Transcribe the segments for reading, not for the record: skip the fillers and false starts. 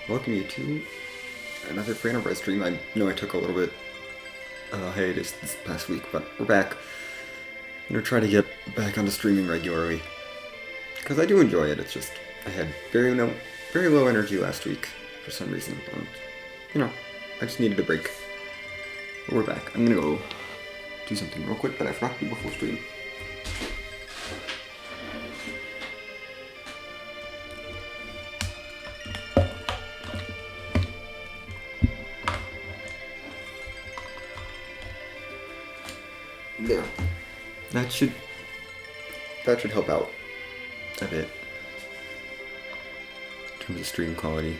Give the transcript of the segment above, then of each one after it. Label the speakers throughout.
Speaker 1: Welcome you to another Free Enterprise stream. I know I took a little bit hiatus this past week, but we're back. I'm gonna try to get back onto streaming regularly because I do enjoy it. It's just I had very low energy last week for some reason, and I just needed a break. But we're back. I'm gonna go do something real quick that I forgot to do before stream. There. That should help out a bit in terms of stream quality.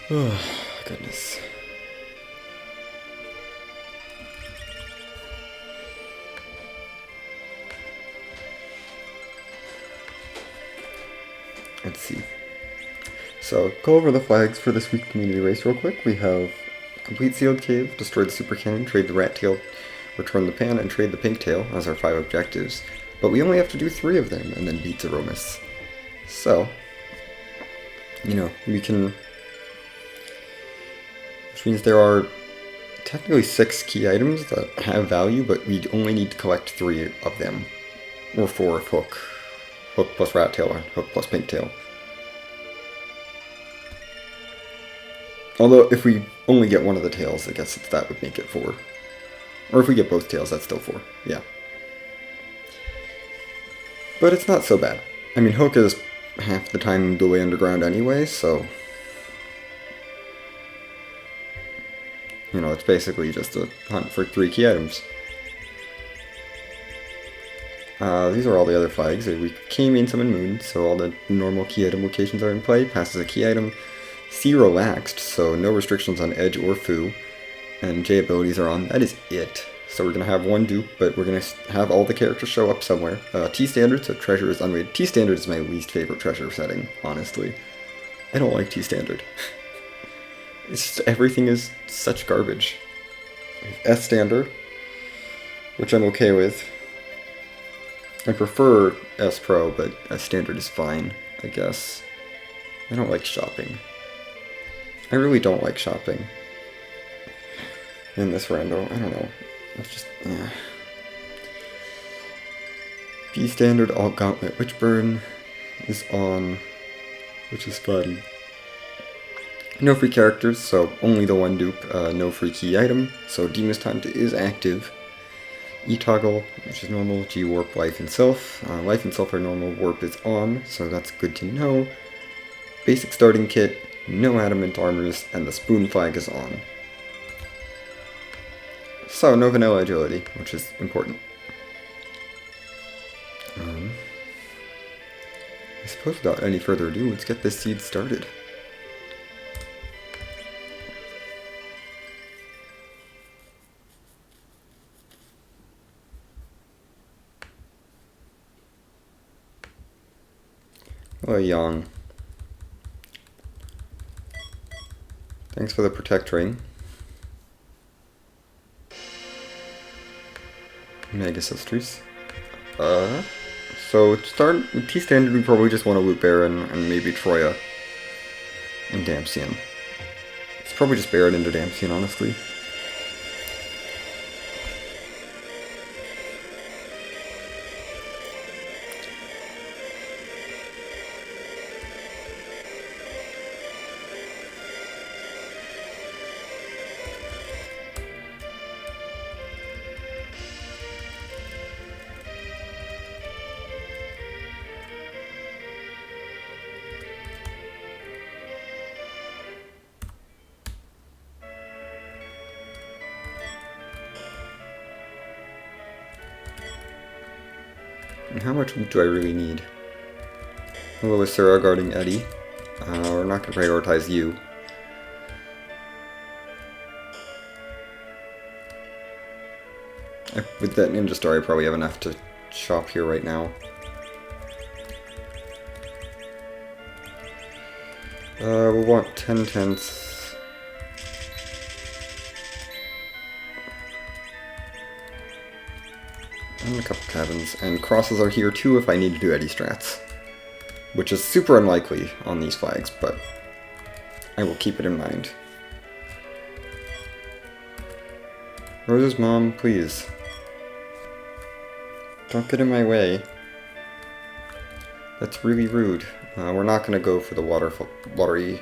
Speaker 1: Oh, goodness. Let's see. So, go over the flags for this week's community race real quick. We have complete sealed cave, destroy the super cannon, trade the rat tail, return the pan, and trade the pink tail as our 5 objectives. But we only have to do 3 of them and then beat Zeromus. So, we can... Which means there are technically 6 key items that have value, but we only need to collect 3 of them. Or 4 if Hook plus rat tail, or Hook plus pink tail. Although, if we only get one of the tails, I guess that would make it 4. Or if we get both tails, that's still 4. Yeah. But it's not so bad. I mean, Hook is half the time the way underground anyway, so... it's basically just a hunt for 3 key items. These are all the other flags. We came in Sun and Moon, so all the normal key item locations are in play. Passes a key item. C relaxed, so no restrictions on Edge or Fu. And J abilities are on. That is it. So we're going to have 1 dupe, but we're going to have all the characters show up somewhere. T standard, so treasure is unrated. T standard is my least favorite treasure setting, honestly. I don't like T standard. It's just, everything is such garbage. S standard, which I'm okay with. I prefer S Pro, but S standard is fine, I guess. I don't like shopping. I really don't like shopping in this rando. I don't know. It's just, B standard, alt gauntlet, Witchburn is on, which is fun. No free characters, so only the 1 dupe, no free key item, so Demon's Taunt is active. E-Toggle, which is normal, G-Warp, Life and Self. Life and Self are normal, Warp is on, so that's good to know. Basic starting kit, no adamant armors, and the spoon flag is on. So, no vanilla agility, which is important. I suppose without any further ado, let's get this seed started. Oh, Yang. Thanks for the protect ring. Mega Sisters. So to start with T standard, we probably just want to loot Baron and maybe Troya and Dampion. It's probably just Baron into Dampion, honestly. And how much do I really need? Hello, Sarah guarding Eddie. We're not going to prioritize you. With that Ninja Star, I probably have enough to shop here right now. We'll want 10 tents. And a couple cabins. And crosses are here too if I need to do eddy strats. Which is super unlikely on these flags, but I will keep it in mind. Rose's mom, please. Don't get in my way. That's really rude. We're not going to go for the watery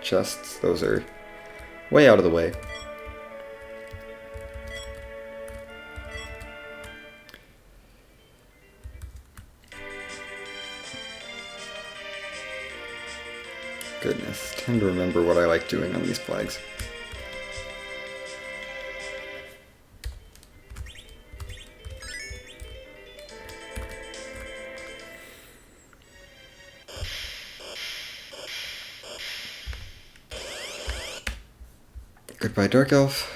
Speaker 1: chests. Those are way out of the way. Goodness, time to remember what I like doing on these flags. Goodbye, Dark Elf.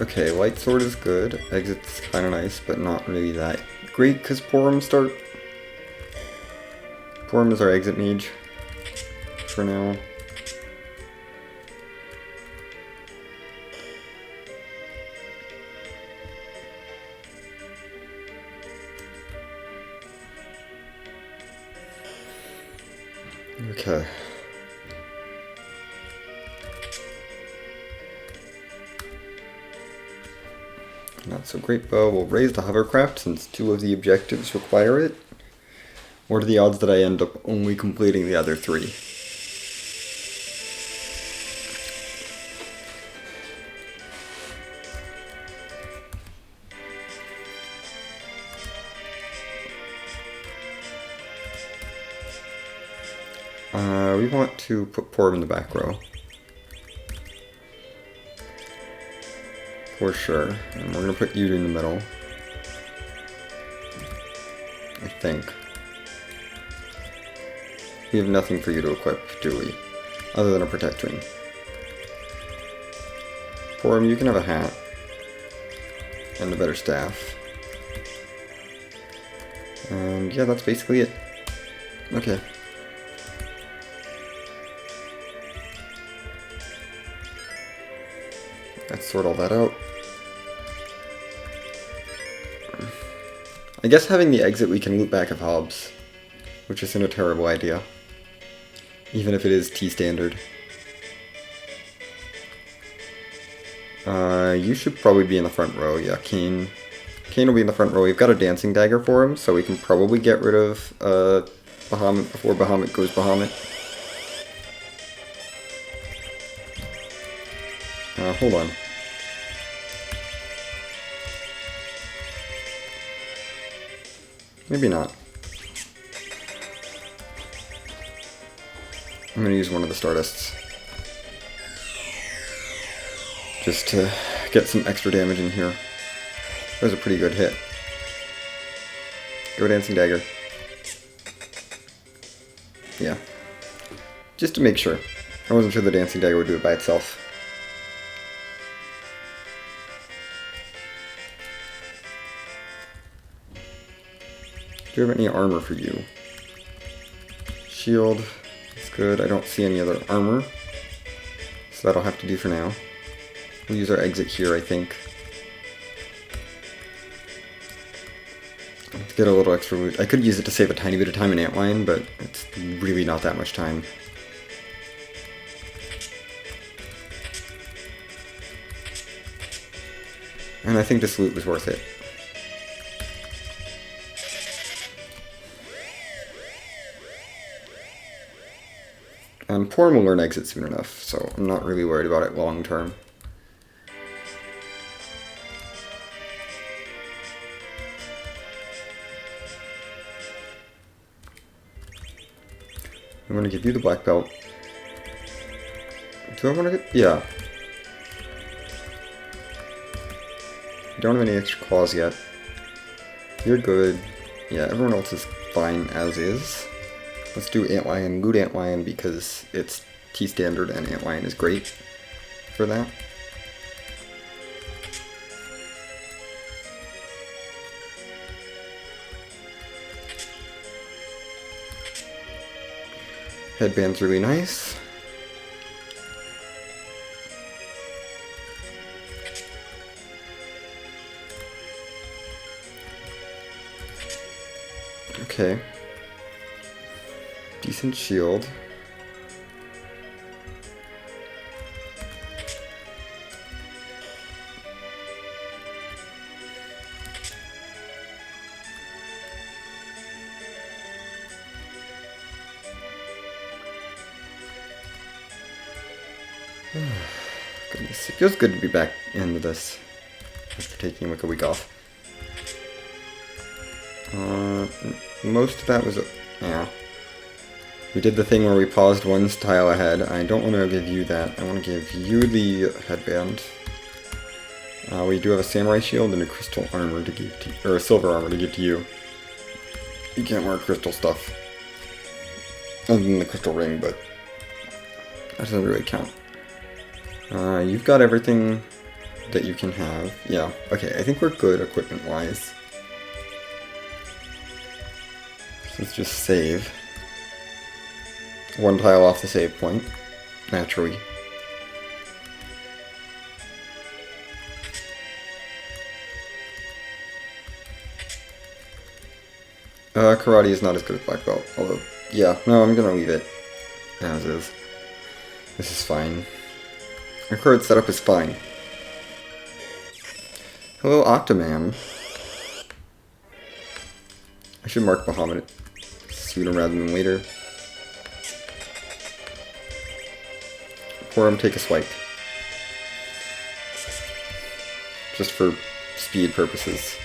Speaker 1: Okay, Light Sword is good. Exit's kind of nice, but not really that great because Porom is our exit mage for now. Okay. Not so great, but we'll raise the hovercraft since 2 of the objectives require it. What are the odds that I end up only completing the other 3? We want to put Porom in the back row. For sure. And we're going to put you in the middle. I think. We have nothing for you to equip, do we? Other than a Protect Ring. Porom, you can have a hat. And a better staff. And yeah, that's basically it. Okay. Let's sort all that out. I guess having the exit we can loop back of Hobbs, which isn't a terrible idea. Even if it is T-standard. You should probably be in the front row, yeah, Kain. Kain will be in the front row. We've got a Dancing Dagger for him, so we can probably get rid of Bahamut before Bahamut goes Bahamut. Hold on. Maybe not. I'm gonna use one of the Stardusts. Just to get some extra damage in here. That was a pretty good hit. Go Dancing Dagger. Yeah. Just to make sure. I wasn't sure the Dancing Dagger would do it by itself. Do you have any armor for you? Shield is good. I don't see any other armor. So that'll have to do for now. We'll use our exit here, I think. Let's get a little extra loot. I could use it to save a tiny bit of time in Antlion, but it's really not that much time. And I think this loot was worth it. And Porom will learn exit soon enough, so I'm not really worried about it long term. I'm going to give you the black belt. Do I want to get... yeah. You don't have any extra claws yet. You're good. Yeah, everyone else is fine as is. Let's do Antlion, Good Antlion, because it's T-standard and Antlion is great for that. Headband's really nice. Okay. Decent shield. Goodness, it feels good to be back into this after taking like a week off. Most of that was, yeah. We did the thing where we paused one tile ahead. I don't want to give you that. I want to give you the headband. We do have a samurai shield and a crystal armor to give to, or a silver armor to give to you. You can't wear crystal stuff. Other than the crystal ring, but that doesn't really count. You've got everything that you can have. Yeah, okay, I think we're good equipment-wise. Let's just save. One tile off the save point, naturally. Karate is not as good as black belt, although, yeah, no, I'm gonna leave it as is. This is fine. Our current setup is fine. Hello, Octoman. I should mark Bahamut sooner rather than later. Or him take a swipe. Just for speed purposes.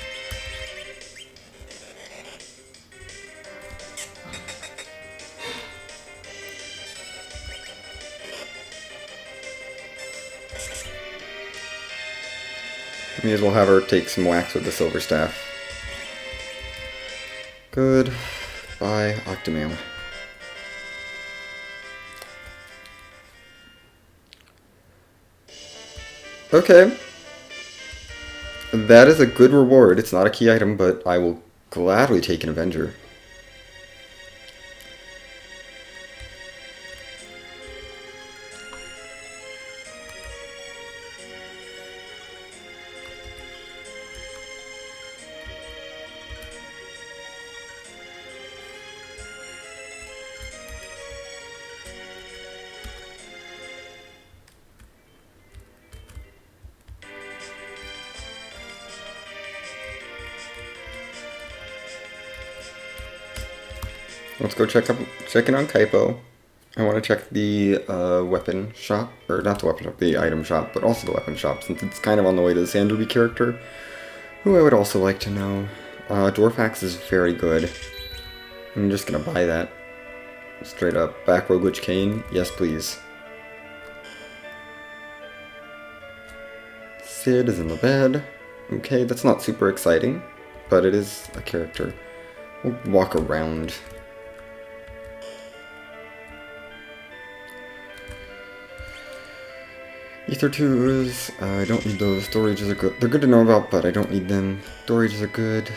Speaker 1: May as well have her take some wax with the silver staff. Good. Bye, Octoman. Okay. That is a good reward. It's not a key item, but I will gladly take an Avenger. Let's go check in on Kaipo. I want to check the weapon shop, or not the weapon shop, the item shop, but also the weapon shop, since it's kind of on the way to the Sandruby character, who I would also like to know. Dwarf Axe is very good. I'm just gonna buy that. Straight up. Back Rogue Witch Cane? Yes, please. Sid is in the bed. Okay, that's not super exciting, but it is a character. We'll walk around. Ether 2s, I don't need those. Storages are good. They're good to know about, but I don't need them. Storages are good.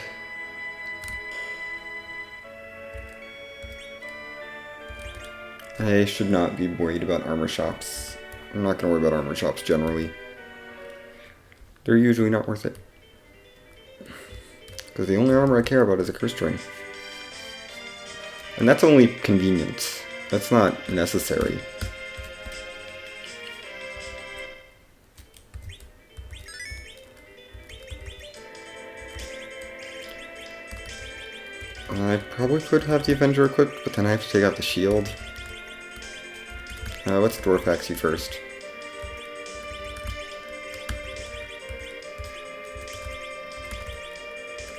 Speaker 1: I should not be worried about armor shops. I'm not going to worry about armor shops generally. They're usually not worth it. Because the only armor I care about is a curse string. And that's only convenience. That's not necessary. I probably could have the Avenger equipped, but then I have to take out the shield. Let's Dwarf Axe you first.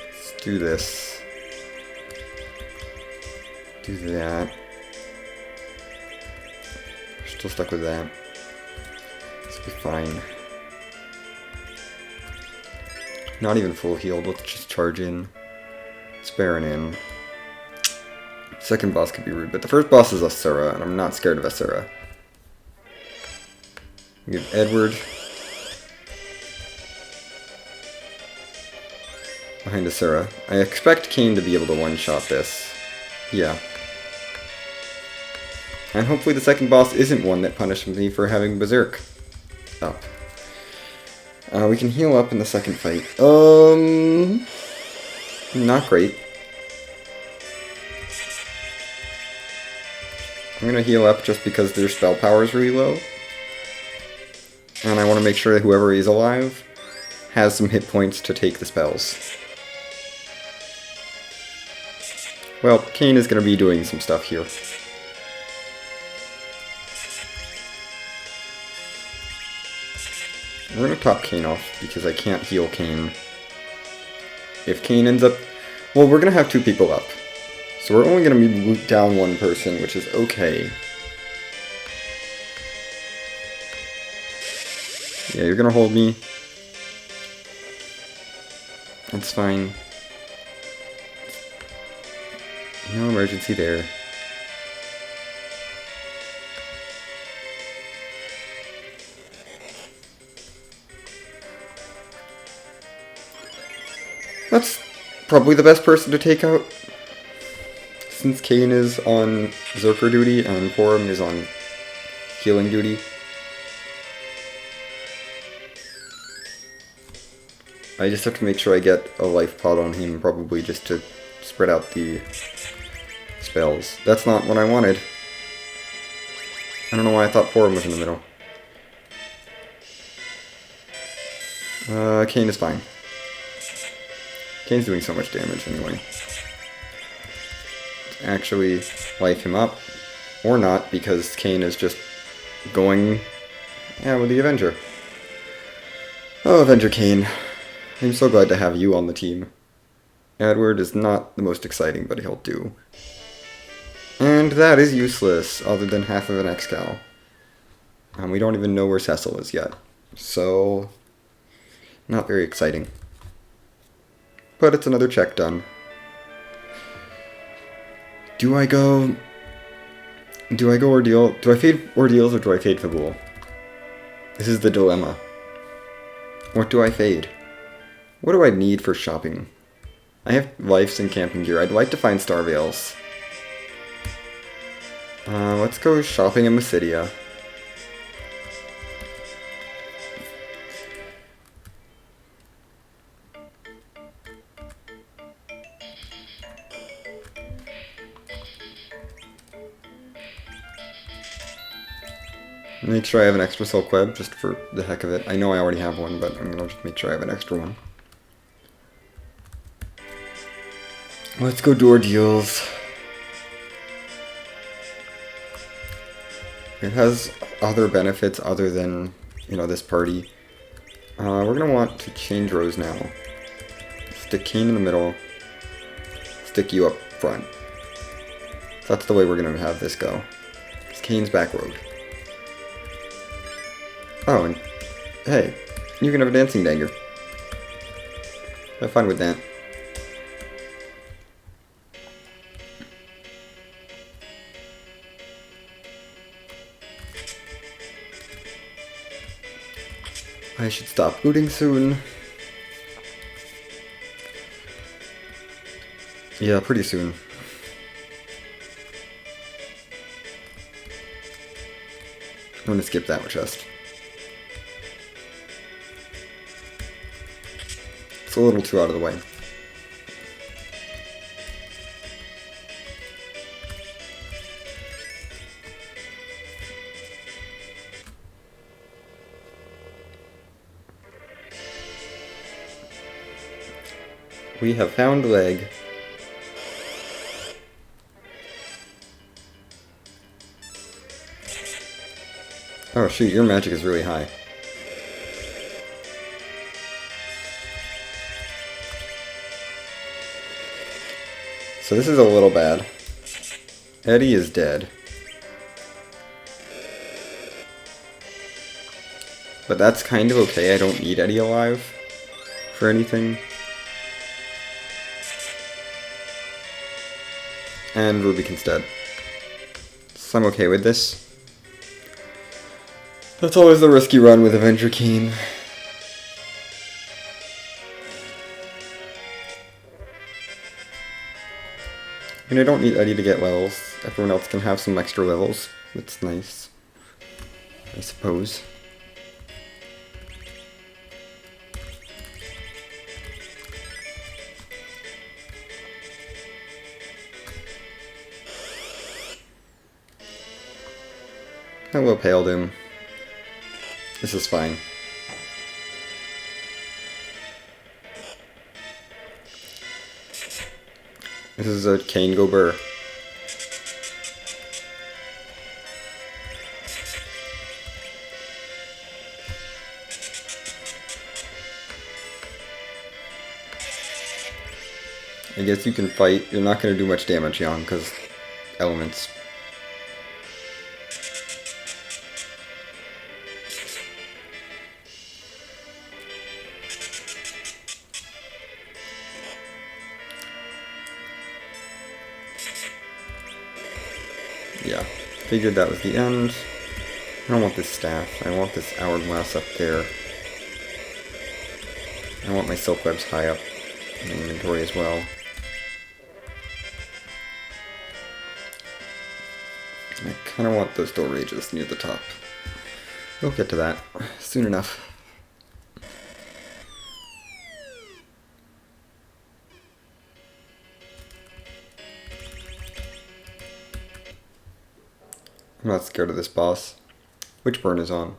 Speaker 1: Let's do this. Do that. Still stuck with that. This will be fine. Not even full healed, let's just charge in. It's Baron in. Second boss could be rude, but the first boss is Asura, and I'm not scared of Asura. We have Edward behind Asura. I expect Kain to be able to one-shot this. Yeah. And hopefully the second boss isn't one that punishes me for having Berserk up. We can heal up in the second fight. Not great. I'm gonna heal up just because their spell power is really low. And I want to make sure that whoever is alive has some hit points to take the spells. Well, Kain is gonna be doing some stuff here. We're gonna top Kain off because I can't heal Kain. If Kain ends up... Well, we're gonna have two people up. So we're only gonna be down one person, which is okay. Yeah, you're gonna hold me. That's fine. No emergency there. That's probably the best person to take out, since Kain is on Berserker duty and Porom is on healing duty. I just have to make sure I get a life pod on him, probably just to spread out the spells. That's not what I wanted. I don't know why I thought Porom was in the middle. Kain is fine. Kain's doing so much damage anyway. Let's actually life him up. Or not, because Kain is just going... yeah, with the Avenger. Oh, Avenger Kain. I'm so glad to have you on the team. Edward is not the most exciting, but he'll do. And that is useless, other than half of an Excal. And we don't even know where Cecil is yet. So... not very exciting. But it's another check done. Do I go Ordeal? Do I fade Ordeals or do I fade Fabul? This is the dilemma. What do I fade? What do I need for shopping? I have lives and camping gear. I'd like to find Star Veils. Let's go shopping in Mysidia. Make sure I have an extra Silk Web, just for the heck of it. I know I already have one, but I'm gonna just make sure I have an extra one. Let's go door deals. It has other benefits other than, you know, this party. We're gonna want to change rows now. Stick Kain in the middle. Stick you up front. That's the way we're gonna have this go. It's Kain's back road. Oh, and hey, you can have a dancing dagger. Have fun with that. I should stop looting soon. Yeah, pretty soon. I'm gonna skip that chest. It's a little too out of the way. We have found leg. Oh shoot, your magic is really high. So this is a little bad. Eddie is dead. But that's kind of okay, I don't need Eddie alive for anything. and Rubik instead. So I'm okay with this. That's always the risky run with Avenger Keen. And I don't need Eddie to get levels. Everyone else can have some extra levels. That's nice, I suppose. I will paled him. This is fine. This is a Kane go Burr. I guess you can fight. You're not going to do much damage, Yang, because elements. Yeah, figured that was the end. I don't want this staff. I want this hourglass up there. I want my silk webs high up in the inventory as well. I kind of want those door rages near the top. We'll get to that soon enough. I'm not scared of this boss. Which burn is on?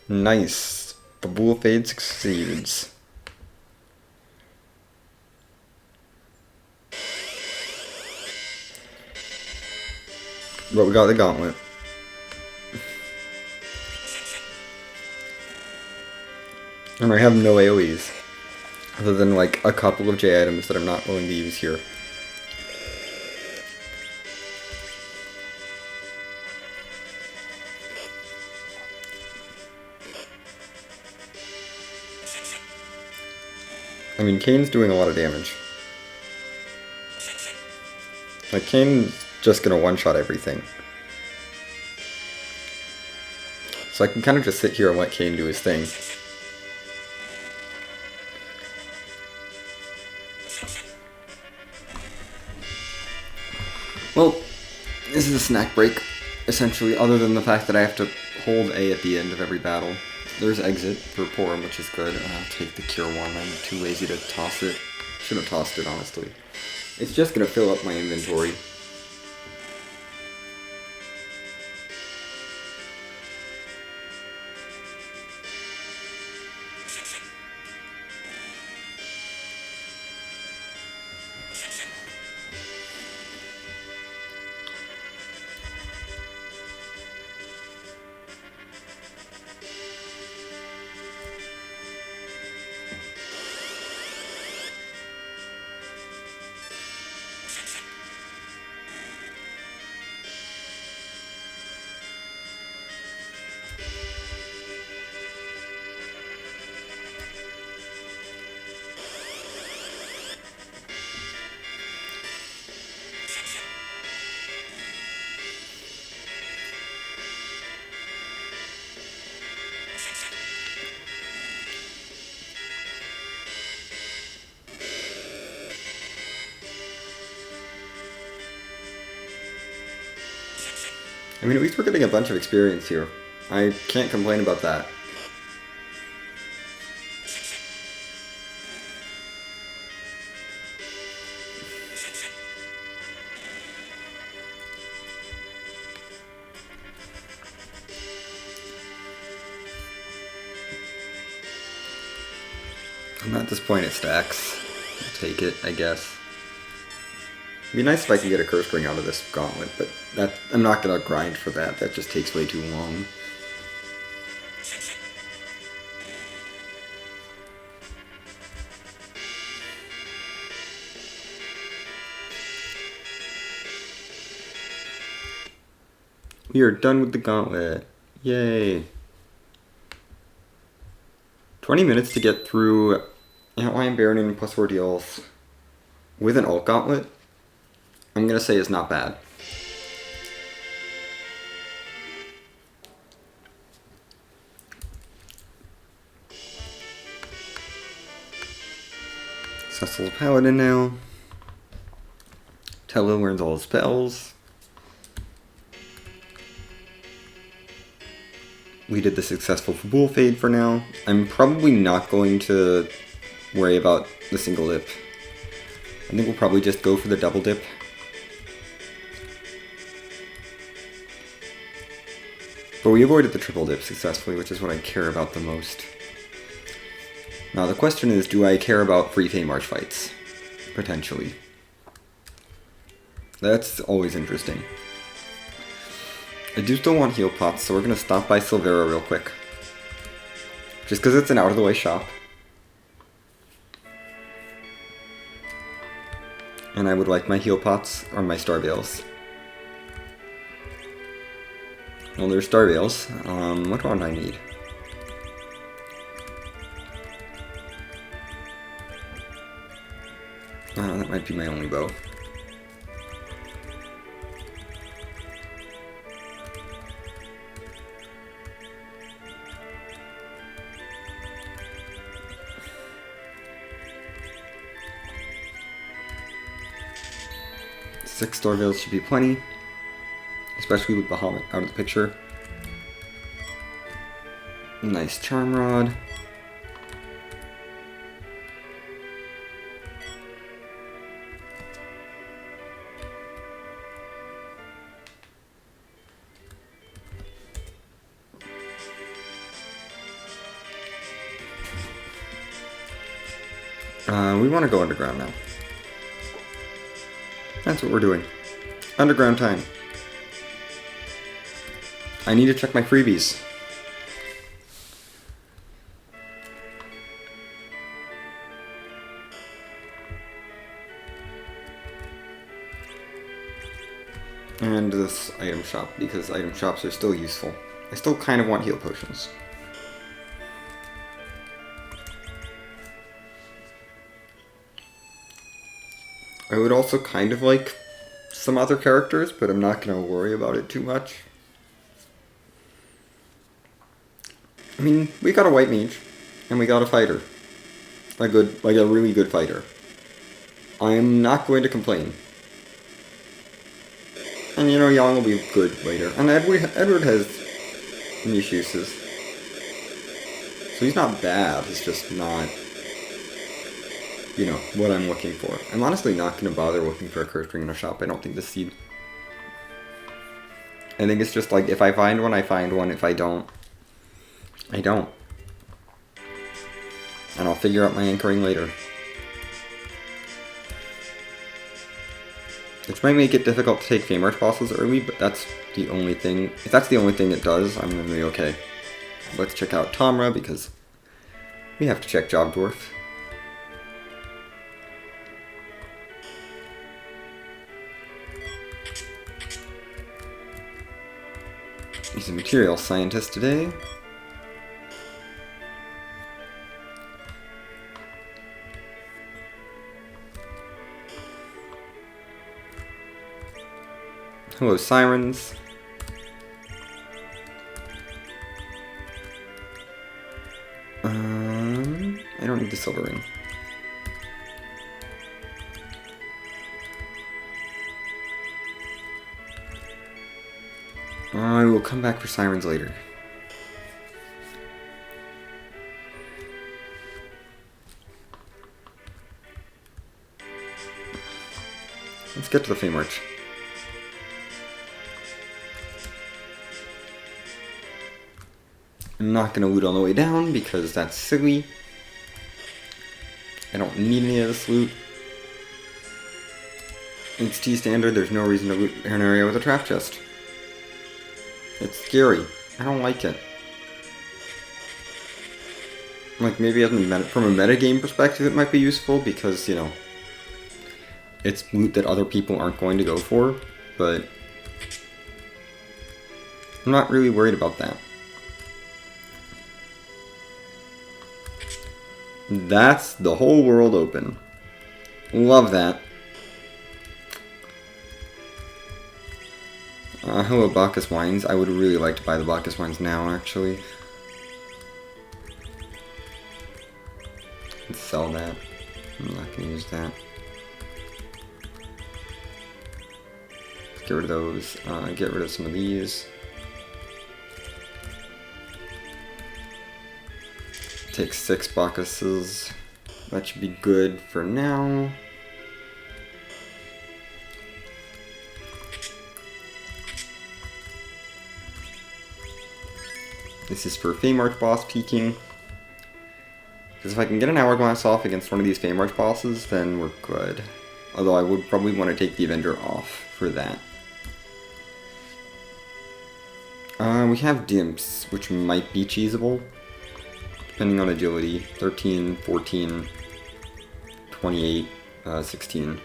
Speaker 1: Nice. The Bull Fade succeeds. But we got the gauntlet. And I have no AoEs. Other than like a couple of J items that I'm not willing to use here. I mean, Kane's doing a lot of damage. Like, Kane's just gonna one-shot everything. So I can kind of just sit here and let Kane do his thing. Well, this is a snack break, essentially, other than the fact that I have to hold A at the end of every battle. There's exit for Porum, which is good. I'll take the cure one. I'm too lazy to toss it. Should have tossed it, honestly. It's just gonna fill up my inventory. I mean, at least we're getting a bunch of experience here. I can't complain about that. And at this point it stacks. I'll take it, I guess. It'd be nice if I could get a curse ring out of this gauntlet, but I'm not gonna grind for that. That just takes way too long. We are done with the gauntlet. Yay. 20 minutes to get through Antlion Baronin plus Ordeals with an alt gauntlet, I'm going to say is not bad. Cecil's Paladin now. Tello learns all his spells. We did the successful Fabul Fade for now. I'm probably not going to worry about the single dip. I think we'll probably just go for the double dip. But we avoided the triple dip successfully, which is what I care about the most. Now the question is, do I care about free Feymarch fights? Potentially. That's always interesting. I do still want heal pots, so we're going to stop by Silvera real quick. Just because it's an out-of-the-way shop. And I would like my heal pots or my Star Veils. Well, there's Star Veils. What do I need? That might be my only bow. Six Star Veils should be plenty, especially with Bahamut out of the picture. Nice Charm Rod. We want to go underground now. That's what we're doing. Underground time. I need to check my freebies. And this item shop, because item shops are still useful. I still kind of want heal potions. I would also kind of like some other characters, but I'm not going to worry about it too much. I mean, we got a white mage, and we got a fighter. A really good fighter. I'm not going to complain. And you know, Yang will be good later. And Edward has niche uses. So he's not bad, he's just not, you know, what I'm looking for. I'm honestly not going to bother looking for a curse ring in a shop. I don't think this seed. I think it's just like, if I find one, I find one. If I don't, I don't. And I'll figure out my anchoring later. Which might make it difficult to take Feymarch bosses early, but that's the only thing. If that's the only thing it does, I'm going to be okay. Let's check out Tomra, because we have to check Job Dwarf. He's a material scientist today. Hello, Sirens. I don't need the silver ring. I will come back for Sirens later. Let's get to the Feymarch. I'm not going to loot on the way down because that's silly. I don't need any of this loot. It's T standard, there's no reason to loot an area with a trap chest. It's scary. I don't like it. Like, maybe from a metagame perspective it might be useful because, you know, it's loot that other people aren't going to go for, but I'm not really worried about that. That's the whole world open. Love that. Hello, Bacchus Wines. I would really like to buy the Bacchus Wines now, actually. Let's sell that. I'm not going to use that. Get rid of those. Get rid of some of these. Take 6 Bacchuses. That should be good for now. This is for Feymarch boss peeking. Because if I can get an Hourglass off against one of these Feymarch bosses, then we're good. Although I would probably want to take the Avenger off for that. We have Dimps, which might be cheesable. Depending on agility. 13, 14, 28, 16.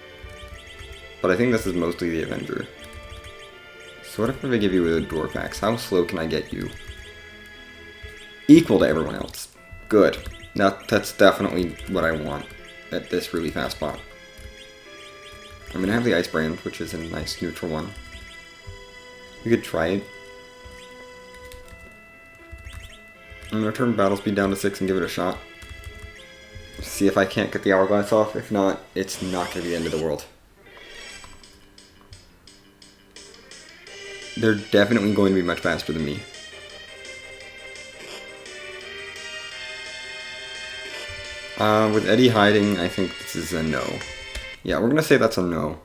Speaker 1: But I think this is mostly the Avenger. So what if I give you a Dwarf Axe? How slow can I get you? Equal to everyone else. Good. That's definitely what I want at this really fast spot. I'm going to have the Ice Brand, which is a nice neutral one. We could try it. I'm going to turn battle speed down to 6 and give it a shot. See if I can't get the Hourglass off. If not, it's not going to be the end of the world. They're definitely going to be much faster than me. With Eddie hiding, I think this is a no. Yeah, we're going to say that's a no.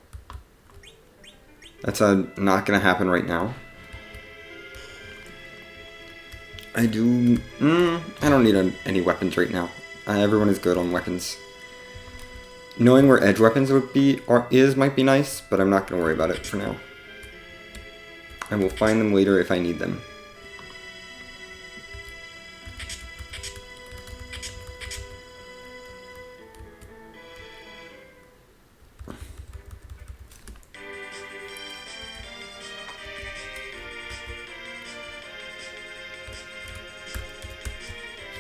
Speaker 1: That's not going to happen right now. I don't need any weapons right now. Everyone is good on weapons. Knowing where edge weapons would be might be nice, but I'm not going to worry about it for now. I will find them later if I need them.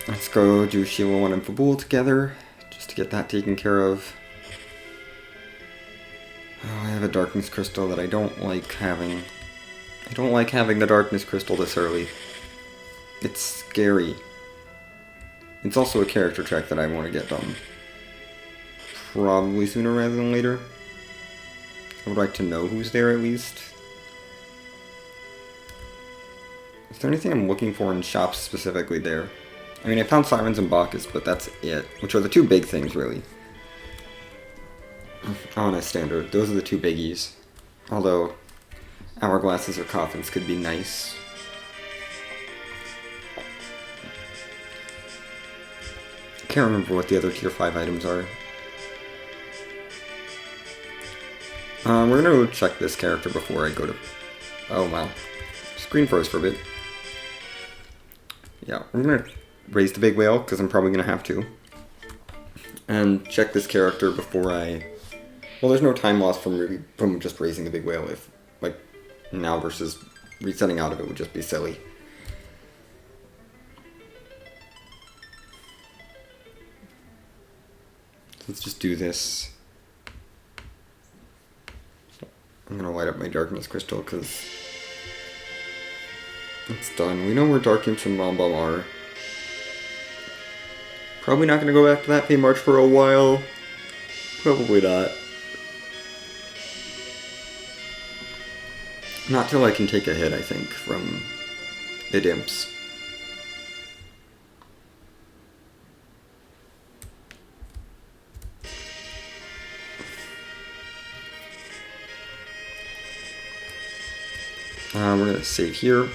Speaker 1: Let's go do Sheila 1 and Fabul together, just to get that taken care of. Oh, I have a Darkness Crystal that I don't like having. I don't like having the Darkness Crystal this early. It's scary. It's also a character track that I want to get done. Probably sooner rather than later. I would like to know who's there at least. Is there anything I'm looking for in shops specifically there? I mean, I found Sirens and Bacchus, but that's it. Which are the two big things, really. On a standard, those are the two biggies. Although, Hourglasses or Coffins could be nice. I can't remember what the other tier 5 items are. We're gonna go check this character before I go to... Oh, wow. Screen froze for a bit. Yeah, we're gonna raise the big whale, because I'm probably gonna have to. And check this character before I... Well, there's no time loss from just raising the big whale if, like, now versus resetting out of it would just be silly. Let's just do this. I'm gonna light up my Darkness Crystal, because it's done. We know where Dark Imps and Bomb Bomb are. Probably not gonna go back to that Feymarch for a while. Probably not. Not till I can take a hit, I think, from the Dimps. We're gonna save here.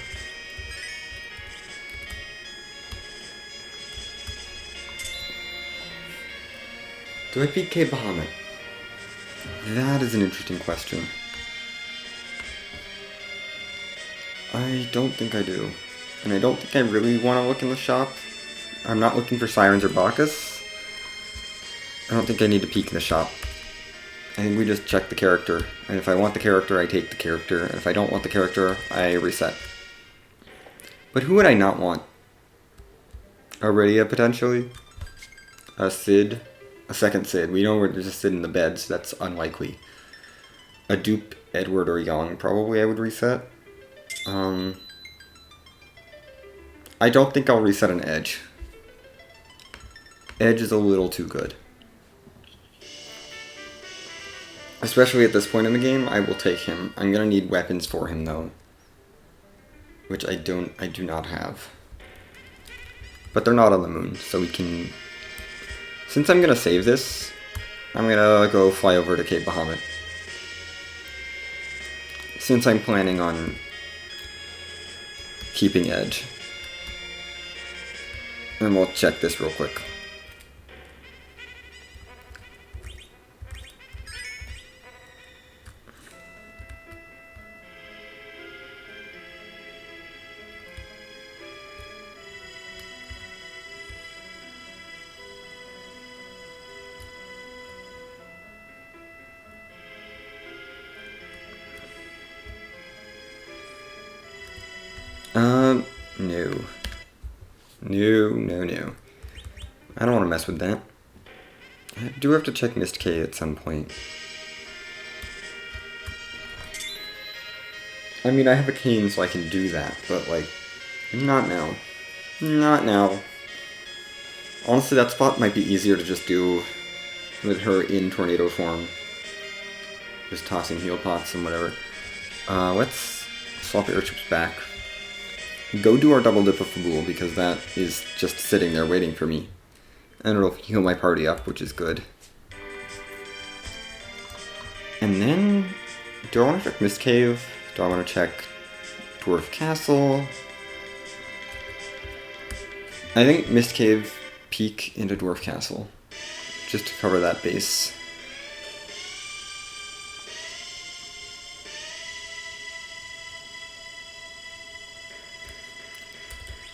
Speaker 1: Do I beat K Bahamut? That is an interesting question. I don't think I do. And I don't think I really want to look in the shop. I'm not looking for Sirens or Bacchus. I don't think I need to peek in the shop. I think we just check the character. And if I want the character, I take the character. And if I don't want the character, I reset. But who would I not want? Aurelia, potentially? A Sid? A second Sid. We know there's a Sid in the bed, so that's unlikely. A dupe, Edward, or Young, probably I would reset. I don't think I'll reset an Edge. Edge is a little too good. Especially at this point in the game, I will take him. I'm gonna need weapons for him though. Which I do not have. But they're not on the moon, so we can... Since I'm gonna save this, I'm gonna go fly over to Cape Bahamut. Since I'm planning on keeping Edge. And we'll check this real quick. No. No. I don't want to mess with that. I do have to check Mist K at some point. I mean, I have a cane so I can do that, but, like, not now. Not now. Honestly, that spot might be easier to just do with her in tornado form. Just tossing heal pots and whatever. Let's swap airships back. Go do our double dip of Fabul, because that is just sitting there waiting for me. And it'll heal my party up, which is good. And then, do I want to check Mist Cave? Do I want to check Dwarf Castle? I think Mist Cave peek into Dwarf Castle, just to cover that base.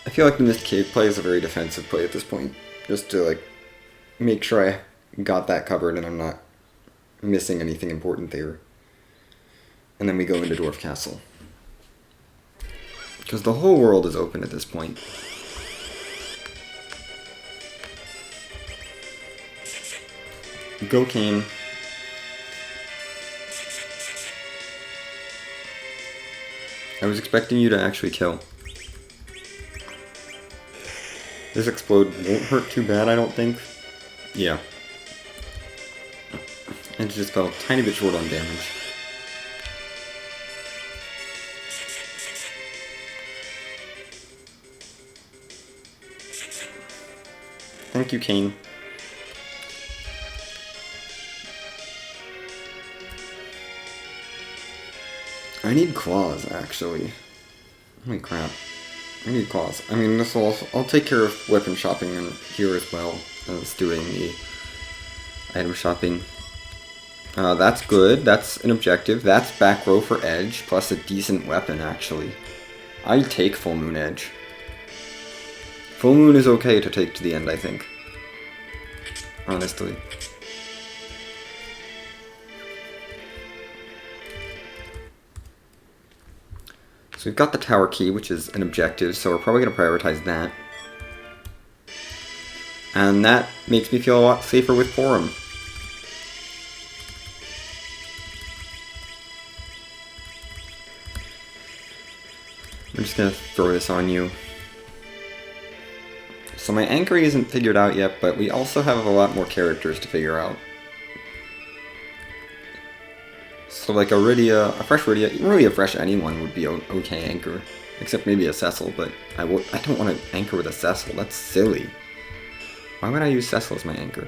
Speaker 1: I feel like the Mist Cave play is a very defensive play at this point, just to like make sure I got that covered and I'm not missing anything important there. And then we go into Dwarf Castle. Because the whole world is open at this point. Go Kane. I was expecting you to actually kill. This explode won't hurt too bad, I don't think. Yeah. It just fell a tiny bit short on damage. Thank you, Kane. I need claws, actually. Holy crap. I need claws. I mean, this will I'll take care of weapon shopping in here as well as doing the item shopping. That's good. That's an objective. That's back row for Edge, plus a decent weapon, actually. I'd take Full Moon Edge. Full Moon is okay to take to the end, I think. Honestly. So we've got the tower key, which is an objective, so we're probably going to prioritize that. And that makes me feel a lot safer with Porum. I'm just going to throw this on you. So my anchoring isn't figured out yet, but we also have a lot more characters to figure out. So like a fresh Rydia, really a fresh anyone would be okay anchor. Except maybe a Cecil, but I don't want to anchor with a Cecil, that's silly. Why would I use Cecil as my anchor?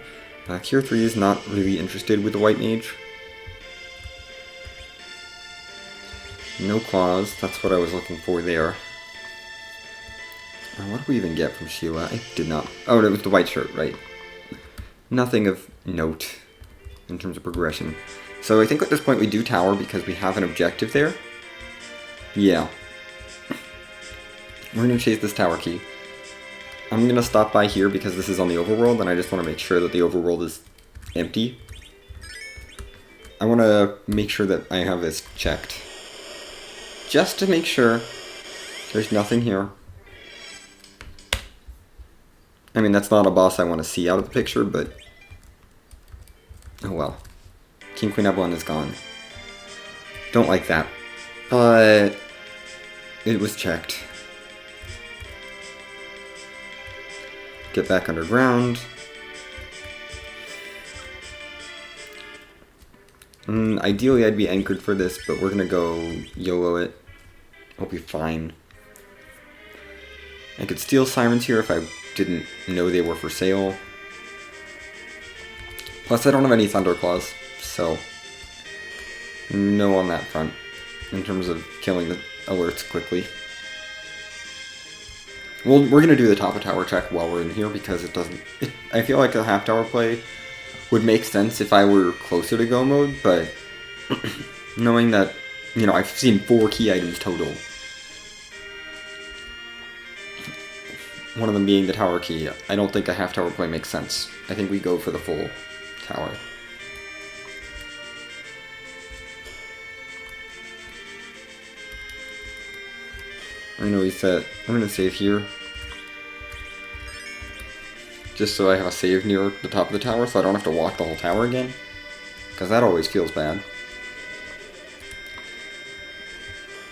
Speaker 1: Cure 3 is not really interested with the White Mage. No claws, that's what I was looking for there. What did we even get from Sheila? I did not... Oh, it was the white shirt, right. Nothing of note in terms of progression. So I think at this point we do tower because we have an objective there. Yeah. We're going to chase this tower key. I'm going to stop by here because this is on the overworld and I just want to make sure that the overworld is empty. I want to make sure that I have this checked. Just to make sure there's nothing here. I mean, that's not a boss I want to see out of the picture, but... oh well. King Queen Evelyn is gone. Don't like that. But... it was checked. Get back underground. Ideally, I'd be anchored for this, but we're gonna go YOLO it. I'll be fine. I could steal sirens here if I didn't know they were for sale. Plus, I don't have any Thunderclaws, so no on that front in terms of killing the alerts quickly. Well, we're gonna do the top of tower check while we're in here because it doesn't. I feel like a half tower play would make sense if I were closer to go mode, but knowing that, you know, I've seen 4 key items total. One of them being the tower key. I don't think a half tower play makes sense. I think we go for the full tower. I know he said, I'm gonna save here. Just so I have a save near the top of the tower so I don't have to walk the whole tower again. Because that always feels bad.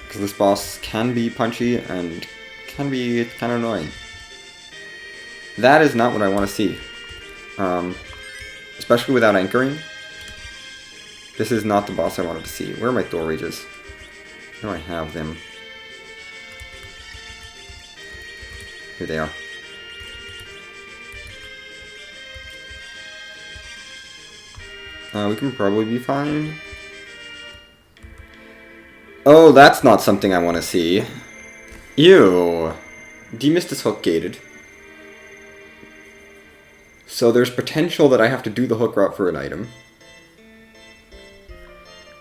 Speaker 1: Because this boss can be punchy and can be kind of annoying. That is not what I want to see. Especially without anchoring. This is not the boss I wanted to see. Where are my Thor Rages? No, I have them. Here they are. We can probably be fine. Oh, that's not something I want to see. Ew. Demus is hook gated. So there's potential that I have to do the hook route for an item.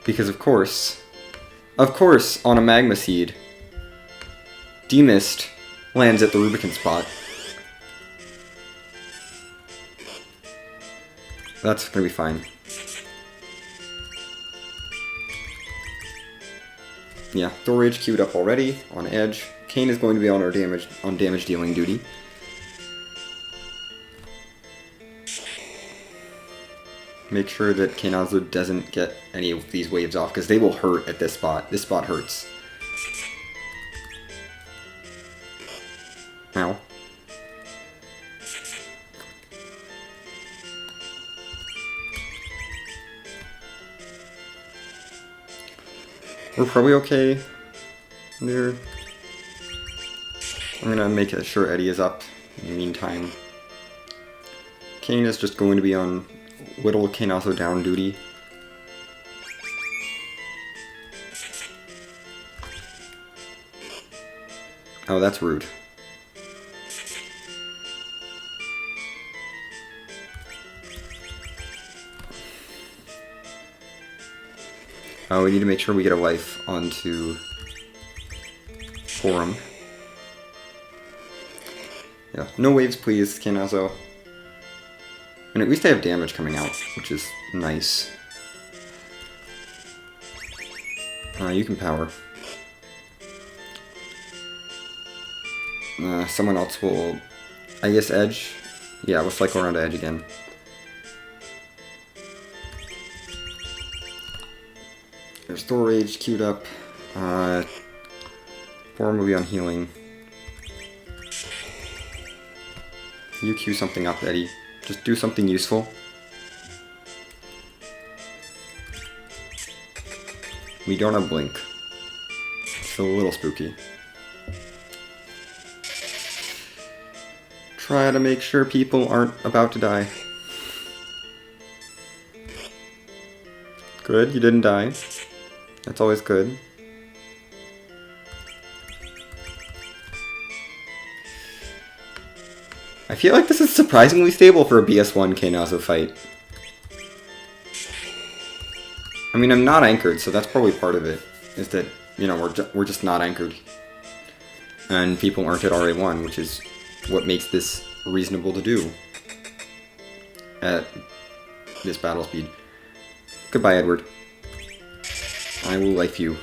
Speaker 1: Because of course, on a Magma Seed, Demist lands at the Rubicon spot. That's gonna be fine. Yeah, Thor Rage queued up already on Edge. Kain is going to be on our damage dealing duty. Make sure that Kainazu doesn't get any of these waves off, because they will hurt at this spot. This spot hurts. Ow. We're probably okay there. I'm gonna make sure Eddie is up in the meantime. Kain is just going to be on Whittle Kainazu down duty. Oh, that's rude. Oh, we need to make sure we get a life onto Forum. Yeah, no waves please, Kainazu. And at least I have damage coming out, which is nice. You can power. Someone else will... I guess Edge? Yeah, we'll cycle around to Edge again. There's Thor Rage queued up. Forum will be on healing. You queue something up, Eddie. Just do something useful. We don't have Blink. It's a little spooky. Try to make sure people aren't about to die. Good, you didn't die. That's always good. I feel like this is surprisingly stable for a BS1 Kainazu fight. I mean, I'm not anchored, so that's probably part of it. Is that, you know, we're just not anchored. And people aren't at RA1, which is what makes this reasonable to do. At this battle speed. Goodbye, Edward. I will life you.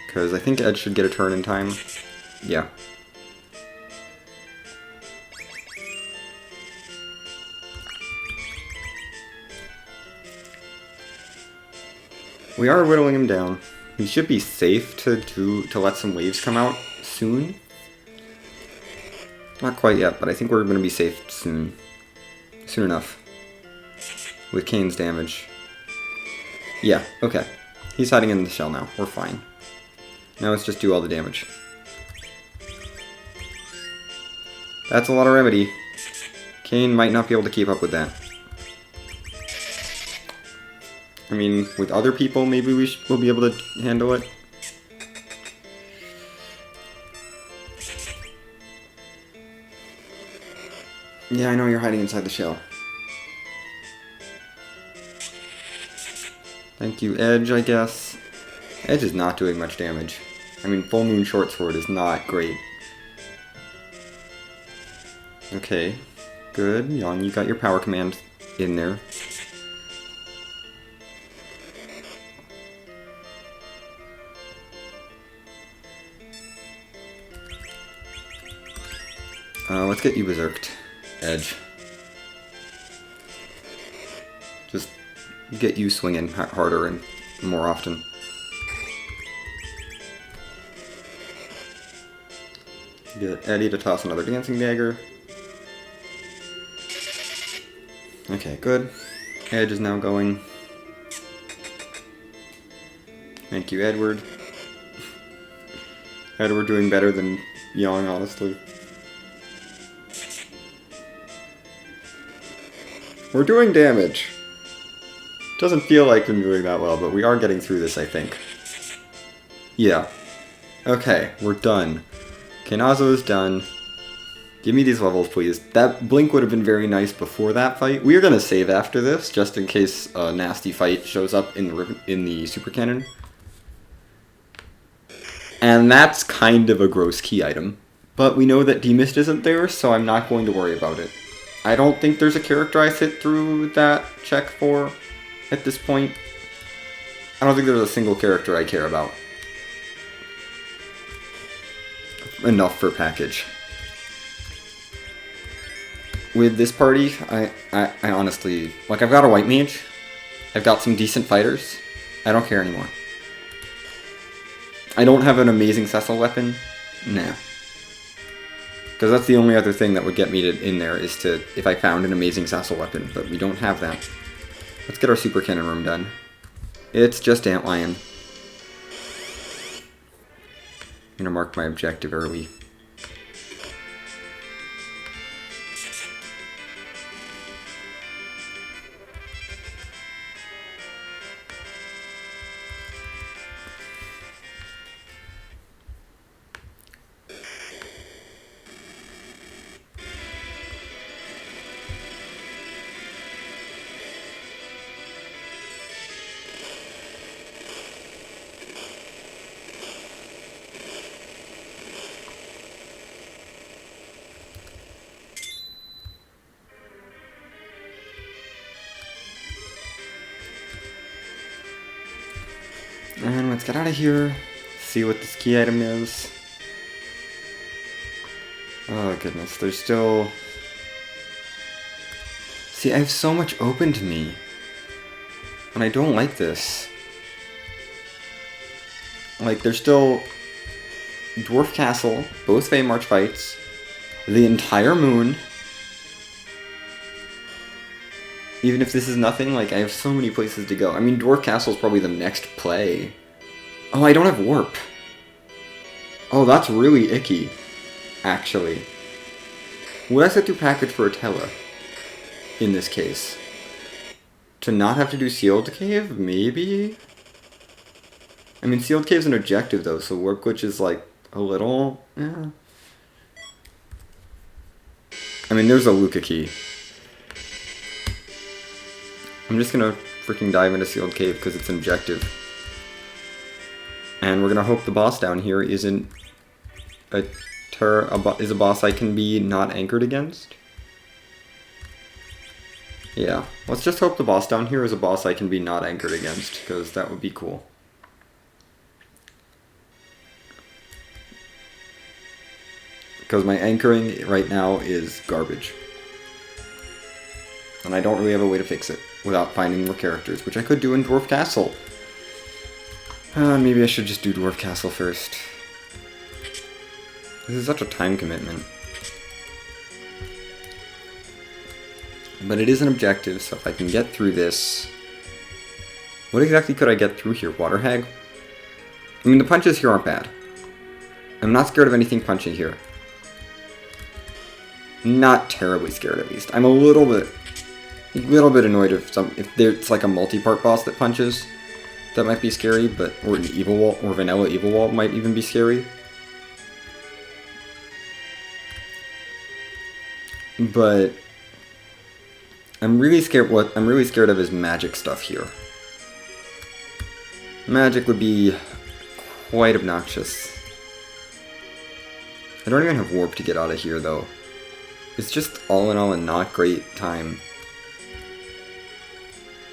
Speaker 1: Because I think Ed should get a turn in time. Yeah. We are whittling him down. He should be safe to let some waves come out soon. Not quite yet, but I think we're going to be safe soon. Soon enough. With Kane's damage. Yeah, okay. He's hiding in the shell now. We're fine. Now let's just do all the damage. That's a lot of remedy. Kane might not be able to keep up with that. I mean, with other people, maybe we'll be able to handle it. Yeah, I know you're hiding inside the shell. Thank you, Edge, I guess. Edge is not doing much damage. I mean, Full Moon Short Sword is not great. Okay, good. Yon, you got your power command in there. Let's get you berserked, Edge. Just get you swinging harder and more often. Get Eddie to toss another dancing dagger. Okay, good. Edge is now going. Thank you, Edward. Edward doing better than Young, honestly. We're doing damage. Doesn't feel like we're doing that well, but we are getting through this, I think. Yeah. Okay, we're done. Kanazo is done. Give me these levels, please. That blink would have been very nice before that fight. We are going to save after this, just in case a nasty fight shows up in the Super Cannon. And that's kind of a gross key item. But we know that Demist isn't there, so I'm not going to worry about it. I don't think there's a character I sit through that check for at this point. I don't think there's a single character I care about. Enough for package. With this party, I honestly... Like, I've got a white mage. I've got some decent fighters. I don't care anymore. I don't have an amazing Cecil weapon. Nah. Because that's the only other thing that would get me in there is to... If I found an amazing Cecil weapon, but we don't have that. Let's get our Super Cannon room done. It's just Antlion. I'm gonna mark my objective early. And let's get out of here, see what this key item is. Oh goodness, there's still... See, I have so much open to me. And I don't like this. Like, there's still... Dwarf Castle, both Fey March fights, the entire moon. Even if this is nothing, like, I have so many places to go. I mean, Dwarf Castle is probably the next play. Oh, I don't have Warp. Oh, that's really icky, actually. Would I set through package for Atella, in this case? To not have to do Sealed Cave? Maybe? I mean, Sealed Cave's an objective, though, so Warp Glitch is, like, a little... Yeah. I mean, there's a Luca key. I'm just gonna freaking dive into Sealed Cave because it's an objective. And we're gonna hope the boss down here isn't is a boss I can be not anchored against. Yeah, let's just hope the boss down here is a boss I can be not anchored against, because that would be cool. Because my anchoring right now is garbage. And I don't really have a way to fix it without finding more characters, which I could do in Dwarf Castle. Maybe I should just do Dwarf Castle first. This is such a time commitment. But it is an objective, so if I can get through this... What exactly could I get through here? Water Hag? I mean, the punches here aren't bad. I'm not scared of anything punching here. Not terribly scared, at least. I'm a little bit annoyed if there's like a multi-part boss that punches. That might be scary, but or an evil wall or vanilla evil wall might even be scary. But I'm really scared. What I'm really scared of is magic stuff here. Magic would be quite obnoxious. I don't even have warp to get out of here, though. It's just all in all a not great time.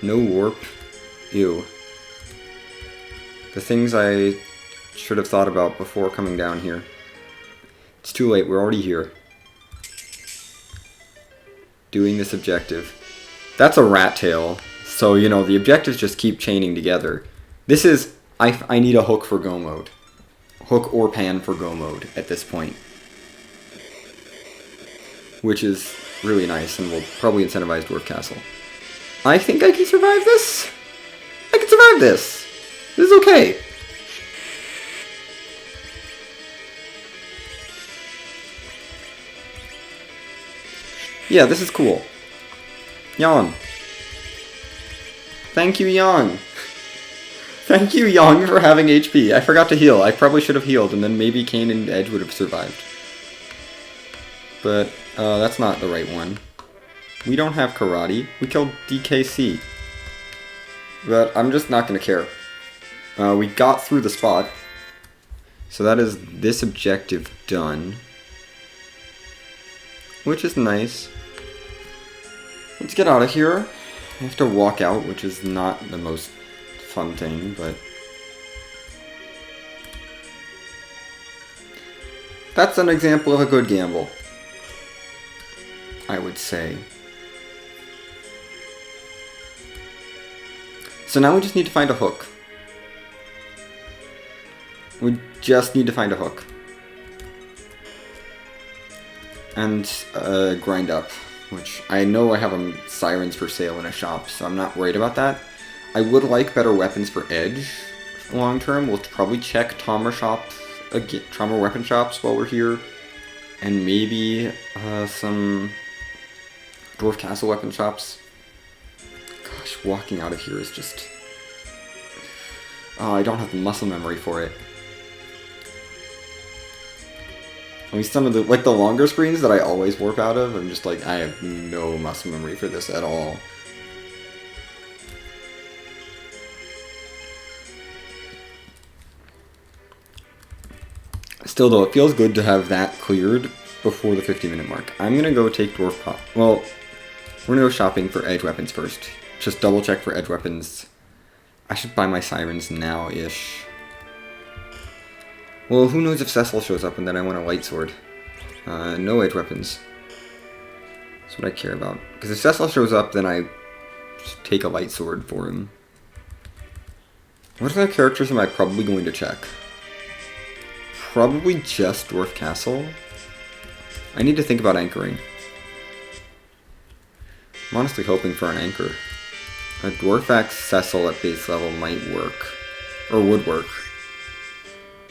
Speaker 1: No warp. Ew. The things I should have thought about before coming down here. It's too late, we're already here. Doing this objective. That's a rat tail, so you know, the objectives just keep chaining together. This is, I need a hook for go mode. Hook or pan for go mode at this point. Which is really nice and will probably incentivize Dwarf Castle. I think I can survive this. I can survive this. This is okay. Yeah, this is cool. Yang. Thank you, Yang. Thank you, Yang, for having HP. I forgot to heal. I probably should have healed, and then maybe Kain and Edge would have survived. But that's not the right one. We don't have karate. We killed DKC. But I'm just not going to care. We got through the spot. So that is this objective done. Which is nice. Let's get out of here. I have to walk out, which is not the most fun thing, but... That's an example of a good gamble, I would say. So now we just need to find a hook. We just need to find a hook. And grind up, which I know I have sirens for sale in a shop, so I'm not worried about that. I would like better weapons for Edge long term. We'll probably check Trauma weapon shops while we're here, and maybe some Dwarf Castle weapon shops. Gosh, walking out of here is just... I don't have the muscle memory for it. I mean, some of the, like the longer screens that I always warp out of, I'm just like, I have no muscle memory for this at all. Still though, it feels good to have that cleared before the 50-minute mark. I'm gonna go take Dwarf Pop. Well, we're gonna go shopping for Edge weapons first. Just double check for Edge weapons. I should buy my sirens now-ish. Well, who knows if Cecil shows up and then I want a light sword. No Edge weapons. That's what I care about. Because if Cecil shows up, then I just take a light sword for him. What other characters am I probably going to check? Probably just Dwarf Castle. I need to think about anchoring. I'm honestly hoping for an anchor. A Dwarfax Cecil at base level might work. Or would work.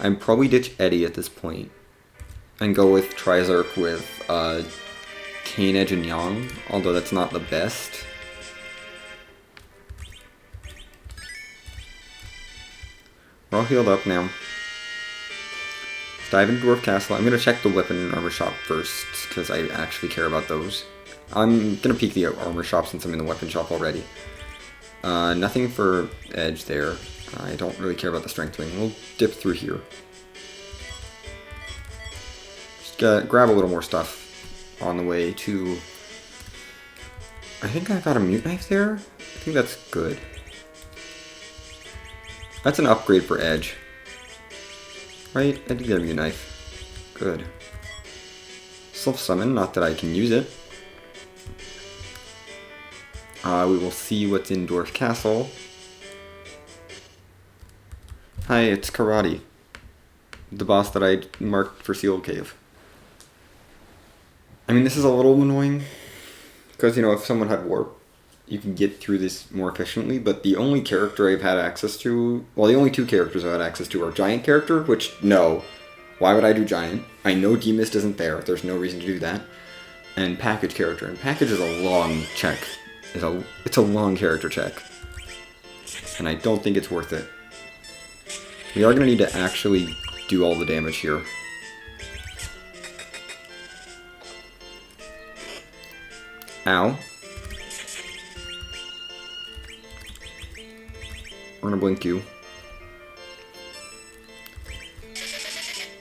Speaker 1: I'd probably ditch Eddie at this point. And go with Trizark with Kain, Edge, and Yang. Although that's not the best. We're all healed up now. Let's dive into Dwarf Castle. I'm going to check the weapon and armor shop first. Because I actually care about those. I'm going to peek the armor shop since I'm in the weapon shop already. Nothing for Edge there. I don't really care about the strength wing. We'll dip through here. Just grab a little more stuff on the way to... I think I got a mute knife there. I think that's good. That's an upgrade for Edge. Right? I did get a mute knife. Good. Self-summon, not that I can use it. We will see what's in Dwarf Castle. Hi, it's Karate. The boss that I marked for Seal Cave. I mean, this is a little annoying. Because, if someone had warp, you can get through this more efficiently, but the only character I've had access to... Well, the only two characters I've had access to are Giant character, which, no. Why would I do Giant? I know D-Mist isn't there. There's no reason to do that. And Package character. And Package is a long check. It's a long character check. And I don't think it's worth it. We are going to need to actually do all the damage here. Ow. We're gonna blink you.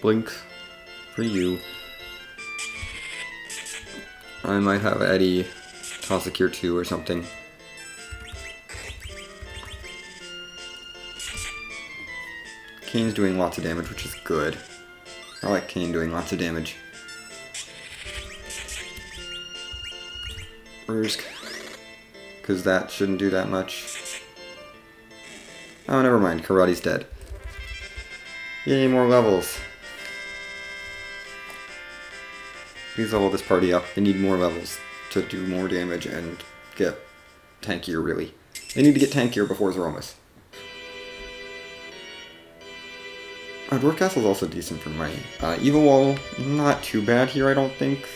Speaker 1: Blink for you. I might have Eddie toss a cure 2 or something. Kane's doing lots of damage, which is good. I like Kane doing lots of damage. Ursk. Because that shouldn't do that much. Oh, never mind. Karate's dead. Yay, more levels. Please level this party up. They need more levels to do more damage and get tankier, really. They need to get tankier before Zeromus. Dwarf Castle's also decent for money. Evil Wall, not too bad here, I don't think.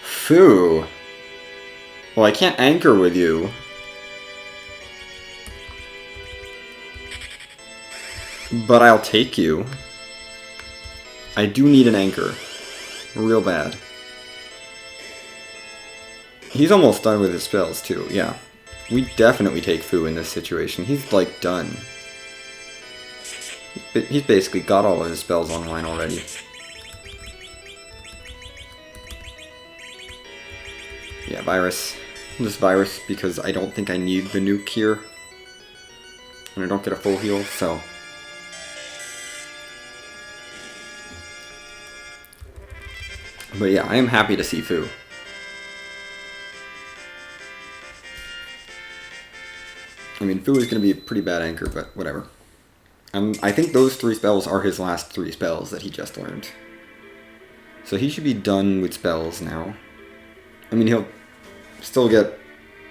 Speaker 1: Foo! Well, I can't anchor with you. But I'll take you. I do need an anchor. Real bad. He's almost done with his spells, too, yeah. We definitely take Foo in this situation. He's, like, done. He's basically got all of his spells online already. Yeah, Virus. Just Virus because I don't think I need the nuke here. And I don't get a full heal, so... But yeah, I am happy to see Foo. I mean, Foo is going to be a pretty bad anchor, but whatever. I think those 3 spells are his last 3 spells that he just learned. So he should be done with spells now. I mean, he'll still get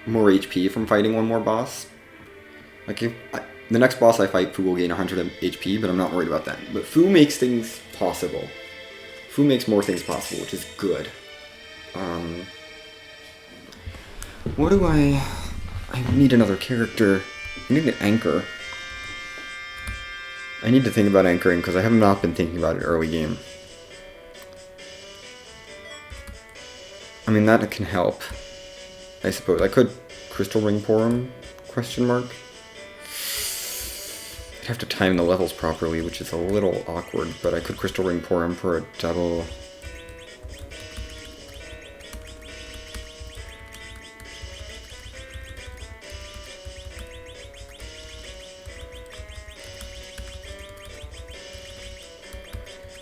Speaker 1: more HP from fighting one more boss. Like, the next boss I fight, Foo will gain 100 HP, but I'm not worried about that. But Foo makes things possible. Foo makes more things possible, which is good. What do I need another character. I need an anchor. I need to think about anchoring, because I have not been thinking about it early game. I mean, that can help. I suppose. I could Crystal Ring Porum? Question mark? I'd have to time the levels properly, which is a little awkward, but I could Crystal Ring Porum for a double...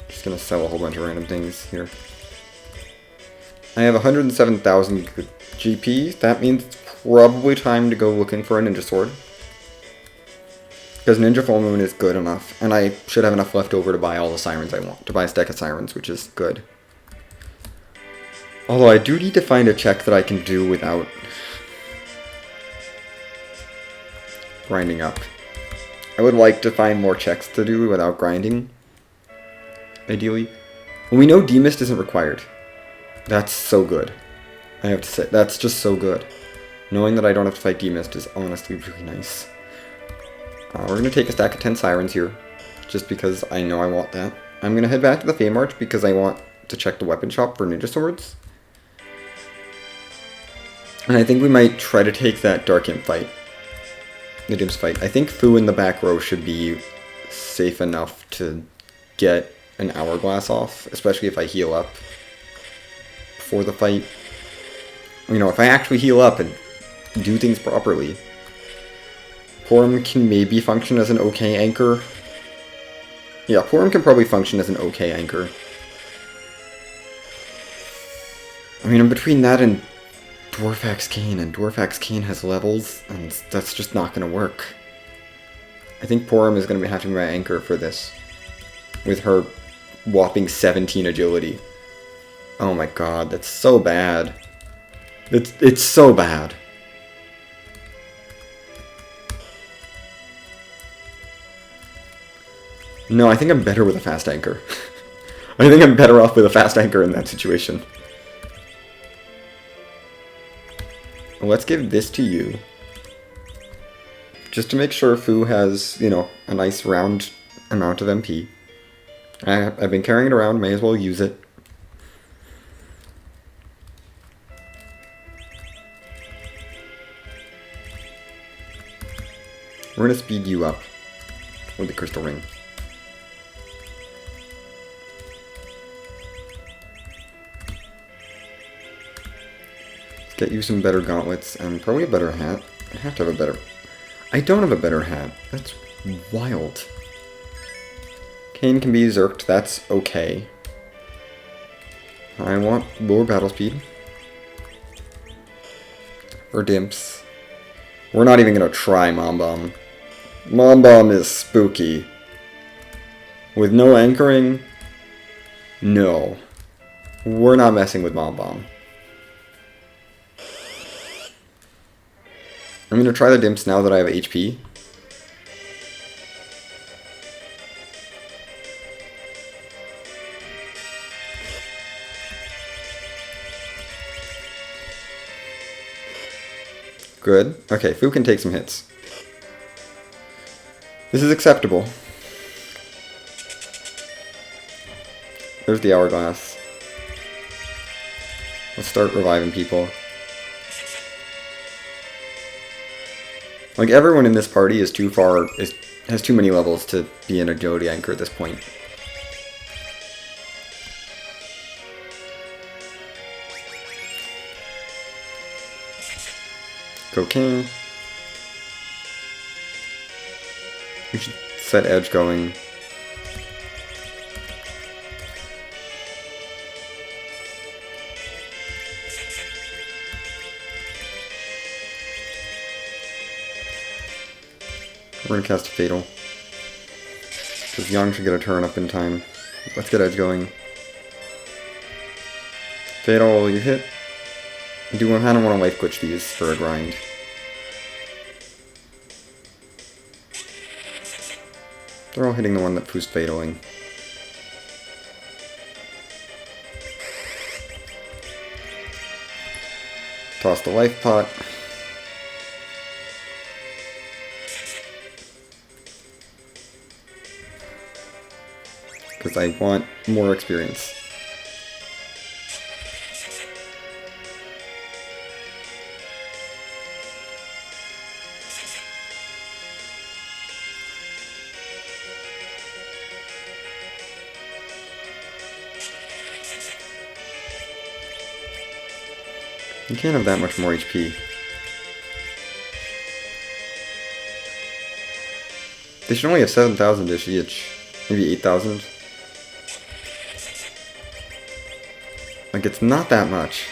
Speaker 1: Just gonna sell a whole bunch of random things here. I have 107,000 GP. That means it's probably time to go looking for a Ninja Sword. Because Ninja Full Moon is good enough, and I should have enough left over to buy all the Sirens I want. To buy a stack of Sirens, which is good. Although I do need to find a check that I can do without grinding up. I would like to find more checks to do without grinding. Ideally. Well, we know D-Mist isn't required. That's so good. I have to say, that's just so good. Knowing that I don't have to fight D-Mist is honestly really nice. We're going to take a stack of 10 Sirens here, just because I know I want that. I'm going to head back to the Fey March because I want to check the weapon shop for Ninja Swords. And I think we might try to take that Dark Imp fight. The Dimps fight. I think Foo in the back row should be safe enough to get an Hourglass off, especially if I heal up before the fight. You know, if I actually heal up and do things properly, Porum can maybe function as an okay anchor. Yeah, Porum can probably function as an okay anchor. I mean, I'm between that and Dwarf Axe Kain, and Dwarf Axe Kain has levels, and that's just not gonna work. I think Porom is going to have to be my anchor for this. With her whopping 17 agility. Oh my god, that's so bad. It's so bad. No, I think I'm better with a fast anchor. I think I'm better off with a fast anchor in that situation. Let's give this to you. Just to make sure Fu has, you know, a nice round amount of MP. I've been carrying it around, may as well use it. We're gonna speed you up with the crystal ring. Let's get you some better gauntlets and probably a better hat. I have to have a better... I don't have a better hat. That's wild. Kain can be zerked, that's okay. I want lower battle speed. Or dimps. We're not even gonna try Mom Bomb. Mom Bomb is spooky. With no anchoring? No. We're not messing with Mom Bomb. I'm gonna try the dimps now that I have HP. Good. Okay, Fu can take some hits. This is acceptable. There's the hourglass. Let's start reviving people. Like, everyone in this party is too far, has too many levels to be an agility anchor at this point. Go King. We should set Edge going. We're gonna cast a Fatal. Because Yang should get a turn up in time. Let's get Edge going. Fatal, you hit. I don't want to life glitch these for a grind. They're all hitting the one that Fu's fataling. Toss the life pot. Because I want more experience. You can't have that much more HP. They should only have 7,000-ish each. Maybe 8,000. Like, it's not that much.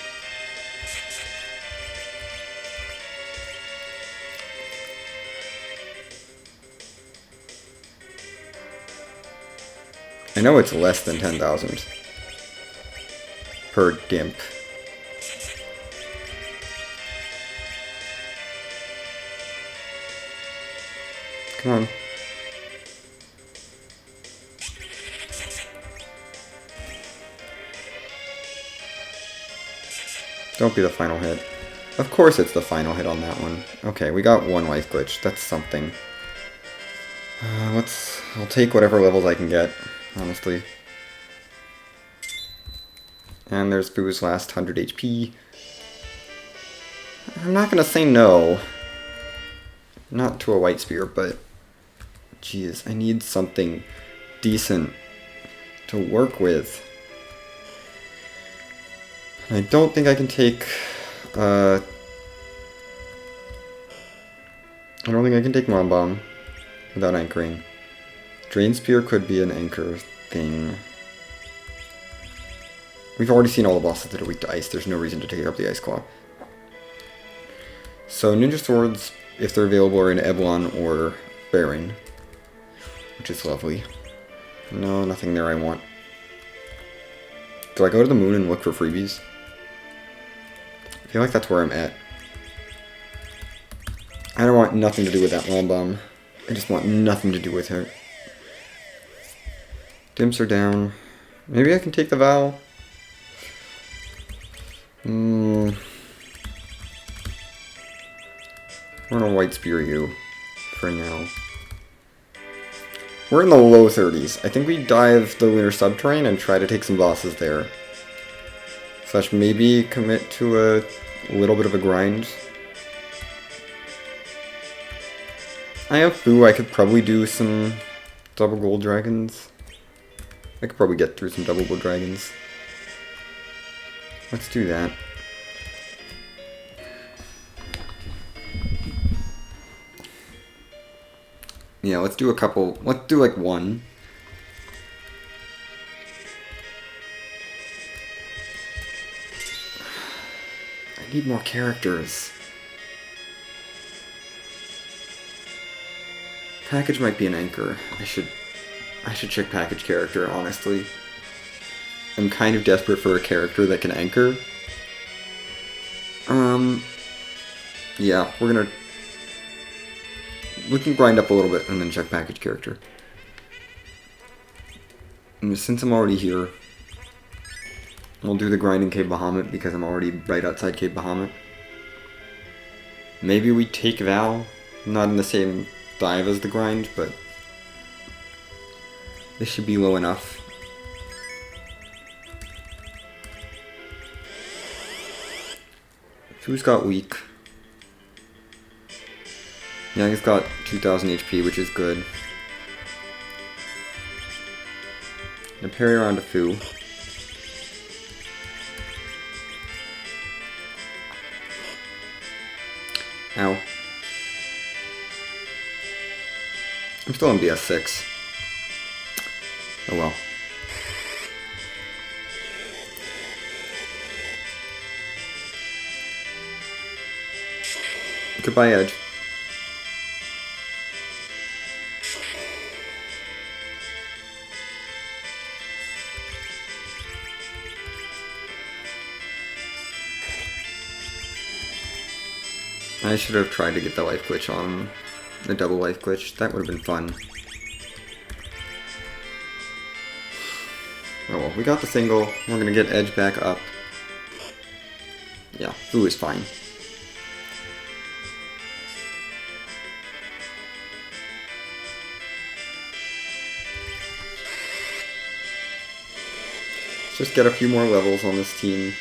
Speaker 1: I know it's less than 10,000 per GIMP. Come on. Don't be the final hit. Of course it's the final hit on that one. Okay, we got one life glitch. That's something. I'll take whatever levels I can get, honestly. And there's Fu's last 100 HP. I'm not gonna say no. Not to a white spear, but... Jeez, I need something decent to work with. I don't think I can take... I don't think I can take Mom Bomb without anchoring. Drain Spear could be an anchor thing. We've already seen all the bosses that are weak to ice. There's no reason to take up the Ice Claw. So Ninja Swords, if they're available, are in Eblon or Baron. which is lovely. No, nothing there I want. Do I go to the moon and look for freebies? I feel like that's where I'm at. I don't want nothing to do with that Lon Bomb. I just want nothing to do with her. Dimps are down. Maybe I can take the Vow. We're gonna White Spear you for now. We're in the low 30s. I think we dive the Lunar Subterrane and try to take some bosses there. Slash maybe commit to a little bit of a grind. I have Fu, I could probably do some double gold dragons. I could probably get through some double gold dragons. Let's do that. Yeah, let's do a couple. Let's do like one. I need more characters. Package might be an anchor. I should check package character, honestly. I'm kind of desperate for a character that can anchor. Yeah, we can grind up a little bit and then check package character. And since I'm already here, we'll do the grind in Cape Bahamut because I'm already right outside Cape Bahamut. Maybe we take Val, not in the same dive as the grind, but this should be low enough. Who's got weak? Yeah, he's got 2000 HP, which is good. And parry around to Fu. Ow. I'm still on BS6. Oh well. Goodbye, Edge. I should have tried to get the life glitch on the double life glitch. That would have been fun. Oh well, we got the single. We're gonna get Edge back up. Yeah, Fu is fine. Just get a few more levels on this team.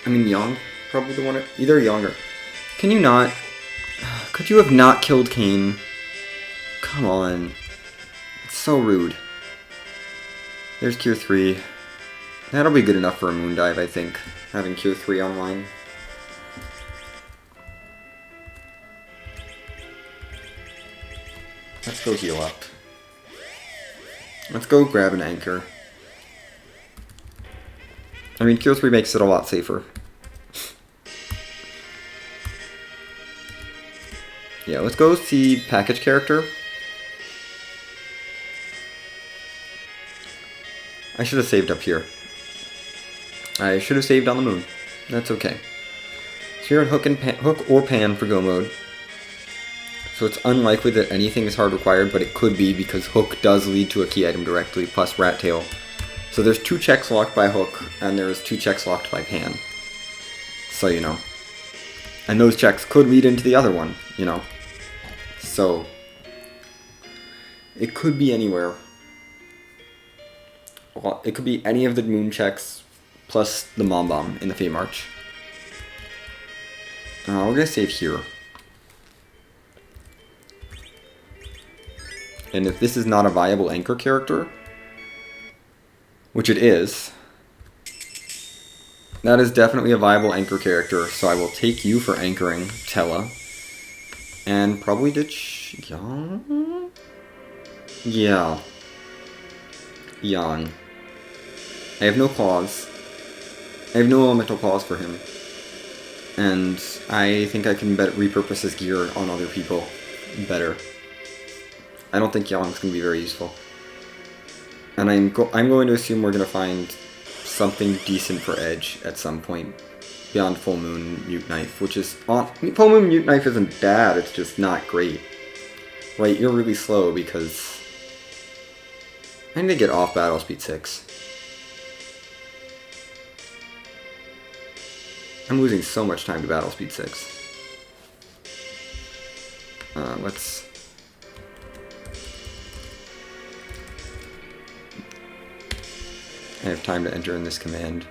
Speaker 1: I mean, Yang, probably the one. Either Yang or. Can you not? Could you have not killed Kain? Come on. It's so rude. There's Cure 3. That'll be good enough for a moon dive, I think. Having Cure 3 online. Let's go heal up. Let's go grab an anchor. I mean, Cure 3 makes it a lot safer. Yeah, let's go see package character. I should have saved up here. I should have saved on the moon. That's okay. So you're at Hook or Pan for go mode. So it's unlikely that anything is hard required, but it could be because Hook does lead to a key item directly, plus Rat Tail. So there's 2 checks locked by Hook, and there's 2 checks locked by Pan. So, you know. And those checks could lead into the other one, you know. So, it could be anywhere. Well, it could be any of the moon checks, plus the Mom Bomb in the Fey March. We're gonna save here. And if this is not a viable anchor character, which it is, that is definitely a viable anchor character, so I will take you for anchoring Tella. And probably ditch Yang? Yeah. Yang. I have no claws. I have no elemental claws for him. And I think I can repurpose his gear on other people better. I don't think Yong's going to be very useful. And I'm going to assume we're going to find something decent for Edge at some point. Beyond Full Moon Mute Knife, which is... Full Moon Mute Knife isn't bad, it's just not great. Right, you're really slow because... I need to get off Battle Speed 6. I'm losing so much time to Battle Speed 6. Let's... I have time to enter in this command.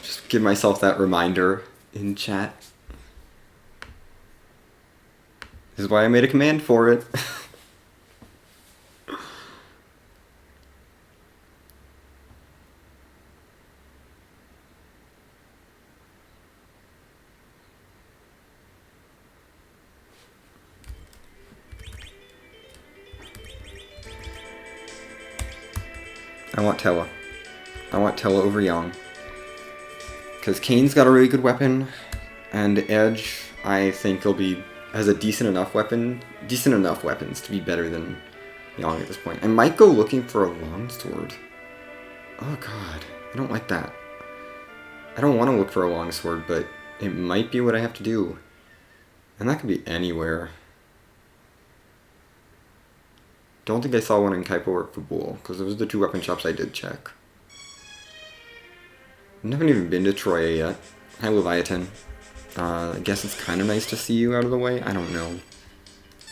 Speaker 1: Just give myself that reminder in chat. This is why I made a command for it. I want Tella. I want Tella over Yang. Because Kane's got a really good weapon, and Edge, I think, has a decent enough weapons to be better than Yang at this point. I might go looking for a longsword. Oh god, I don't like that. I don't want to look for a longsword, but it might be what I have to do. And that could be anywhere. Don't think I saw one in Kaipo or Fabul, because those are the two weapon shops I did check. I haven't even been to Troya yet. Hi, Leviathan. I guess it's kind of nice to see you out of the way. I don't know.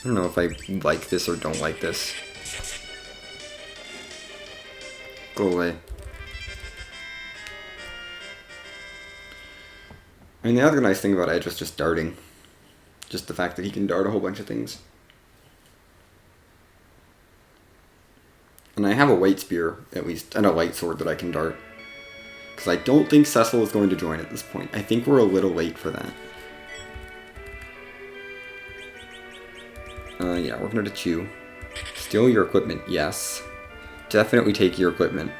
Speaker 1: I don't know if I like this or don't like this. Go away. I mean, the other nice thing about Edge is just darting. Just the fact that he can dart a whole bunch of things. And I have a white spear, at least, and a light sword that I can dart. Because I don't think Cecil is going to join at this point. I think we're a little late for that. Yeah, we're going to chew. Steal your equipment, yes. Definitely take your equipment.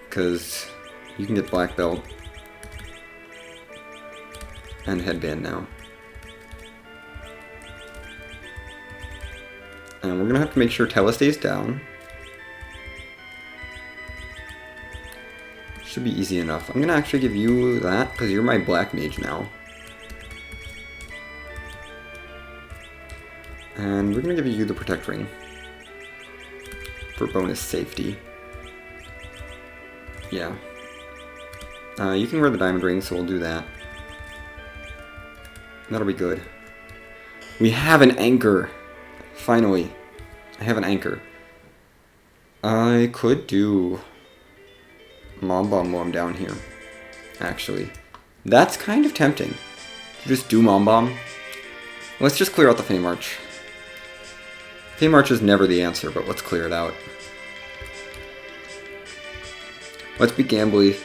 Speaker 1: Because you can get black belt. And headband now. And we're going to have to make sure Tella stays down. Should be easy enough. I'm going to actually give you that, because you're my black mage now. And we're going to give you the Protect Ring. For bonus safety. Yeah. You can wear the Diamond Ring, so we'll do that. That'll be good. We have an anchor! Finally. I have an anchor. I could do Mob Bomb while I'm down here. Actually. That's kind of tempting. To just do Mob Bomb. Let's just clear out the Feymarch. Feymarch is never the answer, but let's clear it out. Let's be gambly.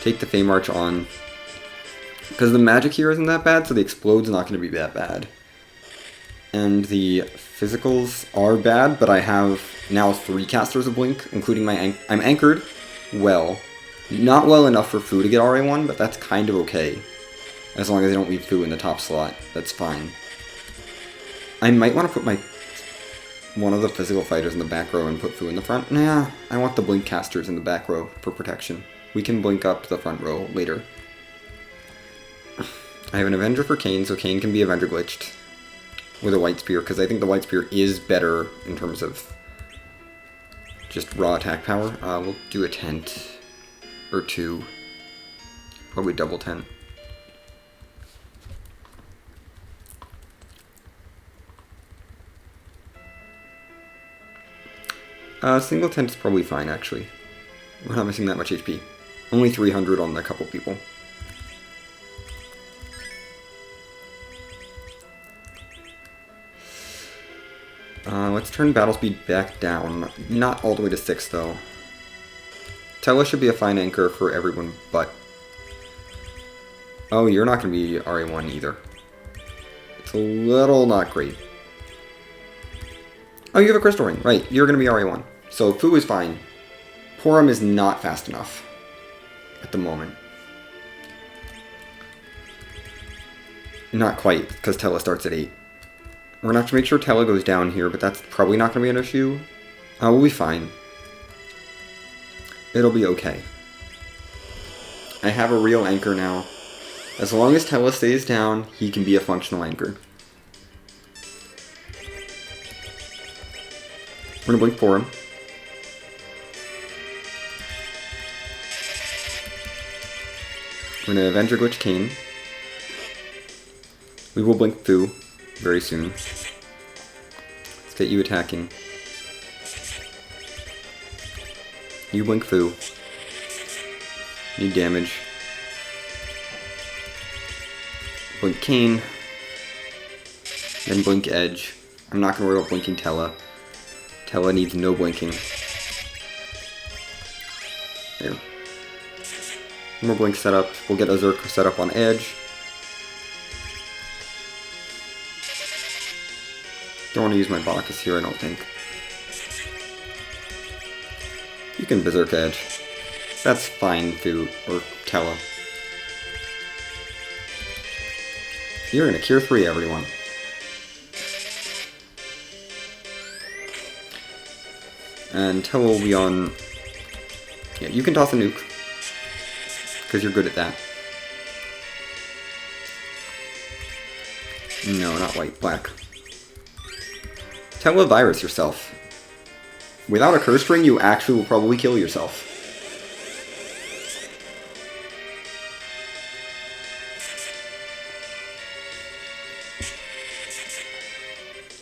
Speaker 1: Take the Feymarch on. Because the magic here isn't that bad, so the Explode's not going to be that bad. And the physicals are bad, but I have now 3 casters of Blink, including my I'm anchored well. Not well enough for Fu to get RA1, but that's kind of okay. As long as I don't leave Fu in the top slot, that's fine. I might want to put one of the physical fighters in the back row and put Fu in the front. Nah, I want the Blink casters in the back row for protection. We can blink up to the front row later. I have an Avenger for Kane, so Kane can be Avenger glitched with a White Spear, because I think the White Spear is better in terms of just raw attack power. We'll do a tent or 2. Probably double tent. Single tent is probably fine, actually. We're not missing that much HP. Only 300 on a couple people. Let's turn battle speed back down. Not all the way to 6, though. Tella should be a fine anchor for everyone, but... Oh, you're not going to be RA1 either. It's a little not great. Oh, you have a crystal ring. Right, you're going to be RA1. So Fu is fine. Porom is not fast enough at the moment. Not quite, because Tella starts at 8. We're going to have to make sure Tella goes down here, but that's probably not going to be an issue. We'll be fine. It'll be okay. I have a real anchor now. As long as Tella stays down, he can be a functional anchor. We're going to blink for him. We're going to Avenger Glitch Kane. We will blink Fu very soon. Let's get you attacking. You blink Fu. Need damage. Blink Kane. Then blink Edge. I'm not going to worry about blinking Tella. Tella needs no blinking. There. More blink setup. We'll get a Zerk set up on Edge. Don't want to use my Bacchus here, I don't think. You can Berserk Edge. That's fine, Fu, or Tella. You're gonna Cure 3, everyone. And Tella will be on... Yeah, you can toss a nuke. Because you're good at that. No, not white, black. Tella Virus yourself. Without a Curse Ring, you actually will probably kill yourself.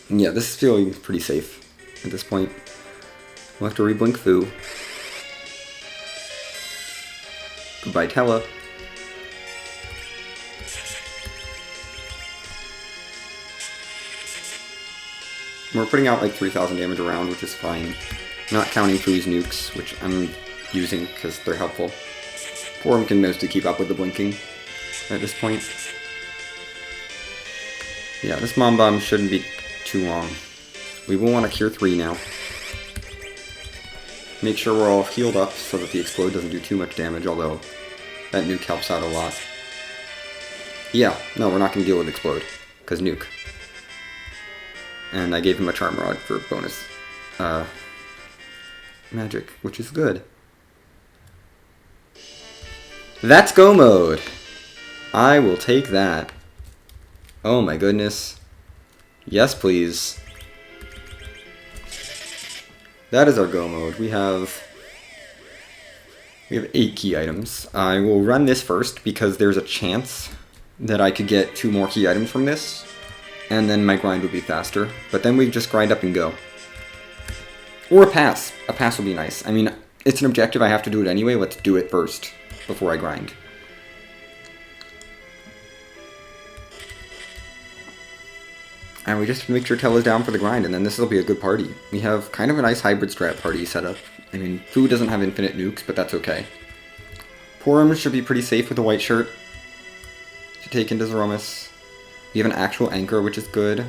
Speaker 1: Yeah, this is feeling pretty safe at this point. We'll have to reblink Fu. Goodbye, Tella. We're putting out like 3,000 damage around, which is fine. Not counting Fu's nukes, which I'm using because they're helpful. Porom can mostly keep up with the blinking at this point. Yeah, this Mom Bomb shouldn't be too long. We will want to Cure 3 now. Make sure we're all healed up so that the Explode doesn't do too much damage, although that nuke helps out a lot. Yeah, no, we're not going to deal with Explode, because nuke. And I gave him a Charm Rod for bonus magic, which is good. That's Go Mode! I will take that. Oh my goodness. Yes, please. That is our Go Mode. We have 8 key items. I will run this first because there's a chance that I could get 2 more key items from this, and then my grind would be faster. But then we just grind up and go. Or a pass. A pass would be nice. I mean, it's an objective, I have to do it anyway. Let's do it first before I grind. And we just make sure Tella's down for the grind, and then this will be a good party. We have kind of a nice hybrid strat party set up. I mean, Fu doesn't have infinite nukes, but that's okay. Porom should be pretty safe with the white shirt to take into Zeromus. We have an actual anchor, which is good.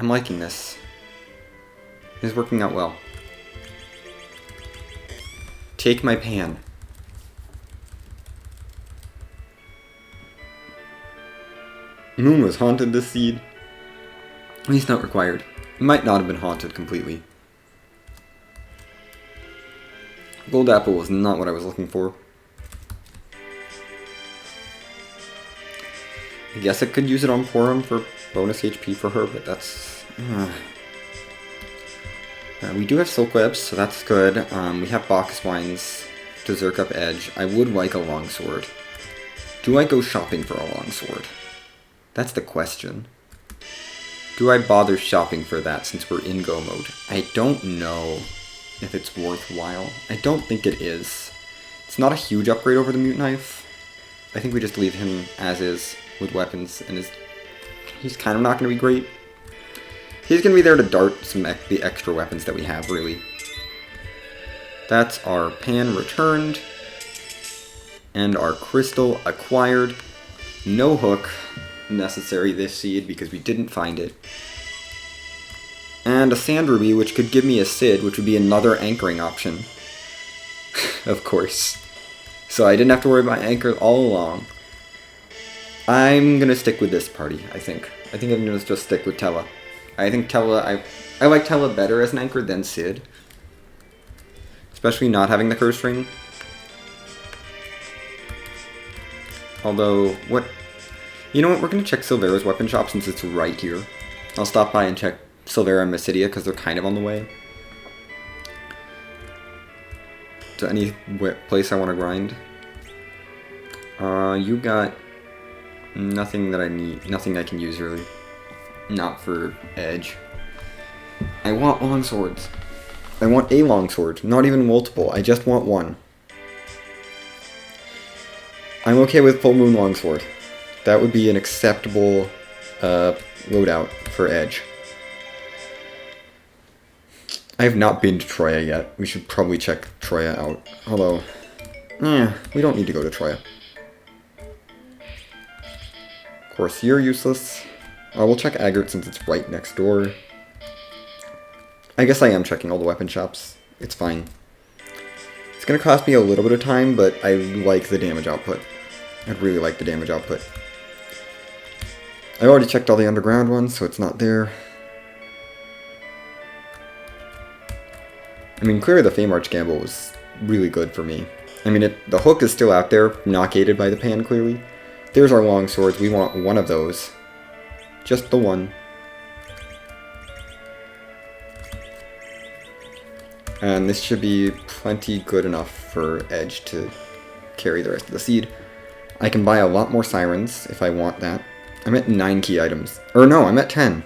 Speaker 1: I'm liking this. It's working out well. Take my pan. Moon was haunted this seed. At least not required. It might not have been haunted completely. Gold Apple was not what I was looking for. I guess I could use it on Porom for bonus HP for her, but that's... we do have Silk Webs, so that's good. We have Bacchus Wines to Zerk up Edge. I would like a longsword. Do I go shopping for a longsword? That's the question. Do I bother shopping for that since we're in Go Mode? I don't know if it's worthwhile. I don't think it is. It's not a huge upgrade over the Mute Knife. I think we just leave him as is with weapons, and he's kind of not going to be great. He's going to be there to dart the extra weapons that we have, really. That's our pan returned. And our crystal acquired. No hook necessary this seed because we didn't find it. And a sand ruby, which could give me a Sid, which would be another anchoring option. Of course. So I didn't have to worry about anchor all along. I'm gonna stick with this party, I think. I think I'm gonna just stick with Tella. I think Tella, I like Tella better as an anchor than Sid. Especially not having the curse ring. Although, what... You know what, we're gonna check Silvera's weapon shop since it's right here. I'll stop by and check Silvera and Mysidia because they're kind of on the way. To any place I want to grind. You got nothing that I need, nothing I can use really. Not for edge. I want long swords. I want a long sword, not even multiple. I just want one. I'm okay with full moon longsword. That would be an acceptable loadout for edge. I have not been to Troya yet. We should probably check Troya out. Although, we don't need to go to Troya. Of course, you're useless. We'll check Agert since it's right next door. I guess I am checking all the weapon shops. It's fine. It's gonna cost me a little bit of time, but I like the damage output. I really like the damage output. I already checked all the underground ones, so it's not there. I mean, clearly the Feymarch gamble was really good for me. I mean, the hook is still out there, not gated by the pan, clearly. There's our long swords. We want one of those. Just the one. And this should be plenty good enough for Edge to carry the rest of the seed. I can buy a lot more sirens if I want that. I'm at 9 key items. Or no, I'm at 10.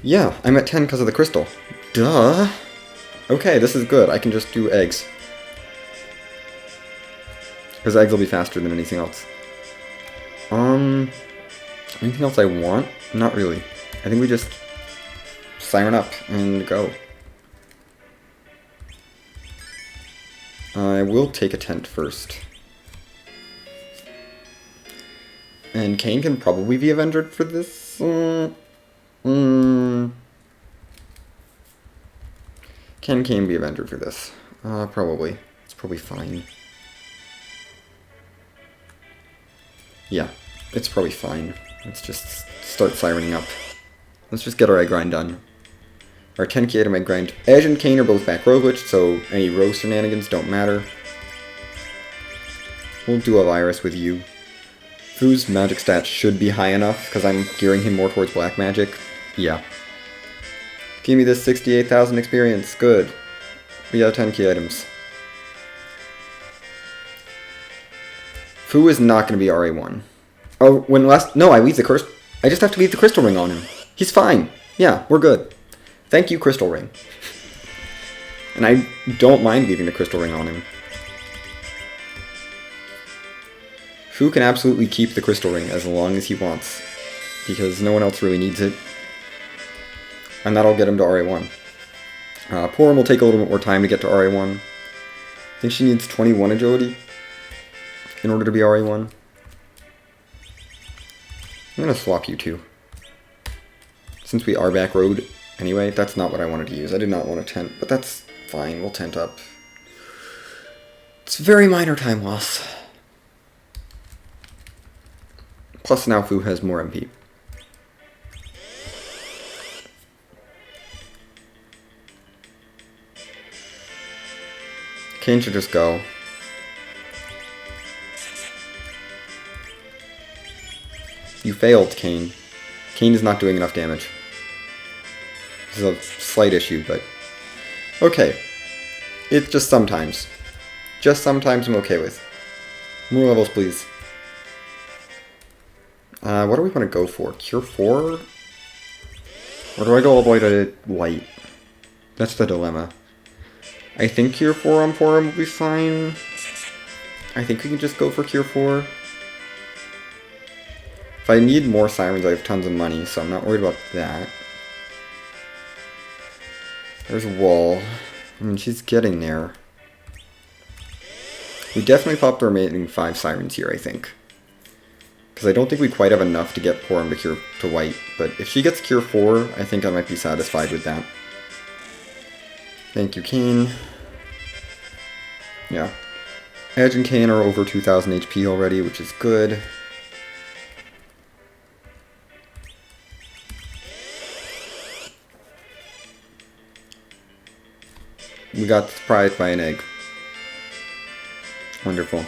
Speaker 1: Yeah, I'm at 10 because of the crystal. Duh. Okay, this is good. I can just do eggs. Because eggs will be faster than anything else. Anything else I want? Not really. I think we just siren up and go. I will take a tent first. And Kain can probably be Avengered for this. Can Kain be Avengered for this? Probably. It's probably fine. Yeah, it's probably fine. Let's just start sirening up. Let's just get our egg grind done. Our 10k item egg grind. Edge and Kain are both back row glitched, so any row shenanigans don't matter. We'll do a virus with you. Fu's magic stats should be high enough, because I'm gearing him more towards black magic. Yeah. Give me this 68,000 experience. Good. We got 10k items. Fu is not going to be RA1. Oh, when last... No, I leave the crystal... I just have to leave the crystal ring on him. He's fine. Yeah, we're good. Thank you, crystal ring. And I don't mind leaving the crystal ring on him. Fu can absolutely keep the crystal ring as long as he wants. Because no one else really needs it. And that'll get him to RA1. Porum will take a little bit more time to get to RA1. I think she needs 21 agility in order to be RA1. I'm going to swap you two. Since we are back road anyway, that's not what I wanted to use. I did not want a tent, but that's fine. We'll tent up. It's very minor time loss. Plus now Fu has more MP. Kain should just go. You failed, Kain. Kain is not doing enough damage. This is a slight issue, but... Okay. It's just sometimes. Just sometimes I'm okay with. More levels, please. What do we want to go for? Cure 4? Or do I go all the way to light? That's the dilemma. I think Cure 4 on Porum will be fine. I think we can just go for Cure 4. If I need more sirens, I have tons of money, so I'm not worried about that. There's a wall. I mean, she's getting there. We definitely popped the remaining 5 Sirens here, I think. Because I don't think we quite have enough to get Porom to cure to white. But if she gets cure 4, I think I might be satisfied with that. Thank you, Kayn. Yeah. Edge and Kayn are over 2000 HP already, which is good. We got surprised by an egg. Wonderful.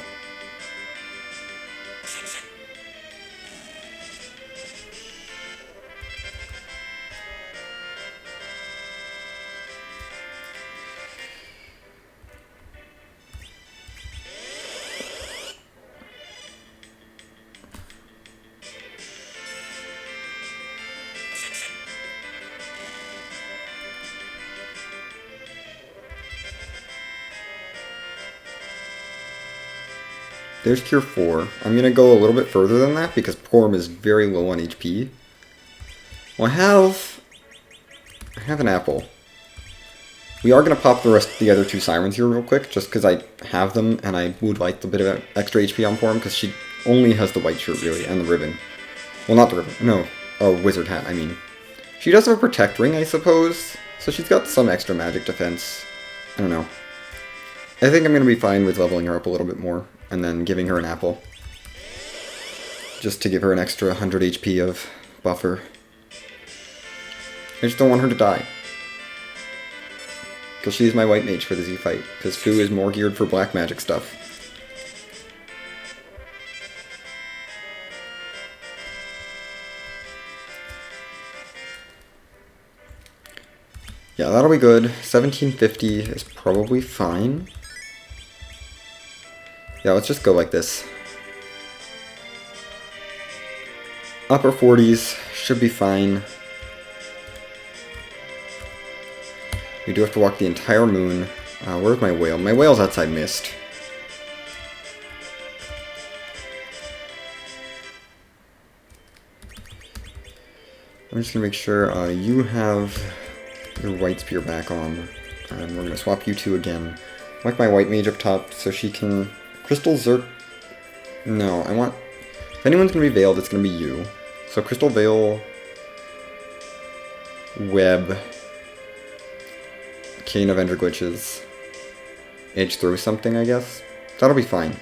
Speaker 1: There's cure 4. I'm going to go a little bit further than that because Porom is very low on HP. Well, I have an apple. We are going to pop the other 2 Sirens here real quick just because I have them and I would like a bit of extra HP on Porom because she only has the white shirt really and the ribbon. Well, not the ribbon. No. Oh, wizard hat, I mean. She does have a protect ring, I suppose. So she's got some extra magic defense. I don't know. I think I'm going to be fine with leveling her up a little bit more. And then giving her an apple. Just to give her an extra 100 HP of buffer. I just don't want her to die. Because she's my white mage for the Z fight. Because Fu is more geared for black magic stuff. Yeah, that'll be good. 1750 is probably fine. Yeah, let's just go like this. Upper 40s should be fine. We do have to walk the entire moon. Where's my whale? My whale's outside Mist. I'm just gonna make sure you have your white spear back on. And we're gonna swap you 2 again. Like my white mage up top so she can... Crystal Zerk... No, I want... If anyone's going to be Veiled, it's going to be you. So Crystal Veil... Web... Kayn of Ender Glitches... Edge Throw something, I guess. That'll be fine.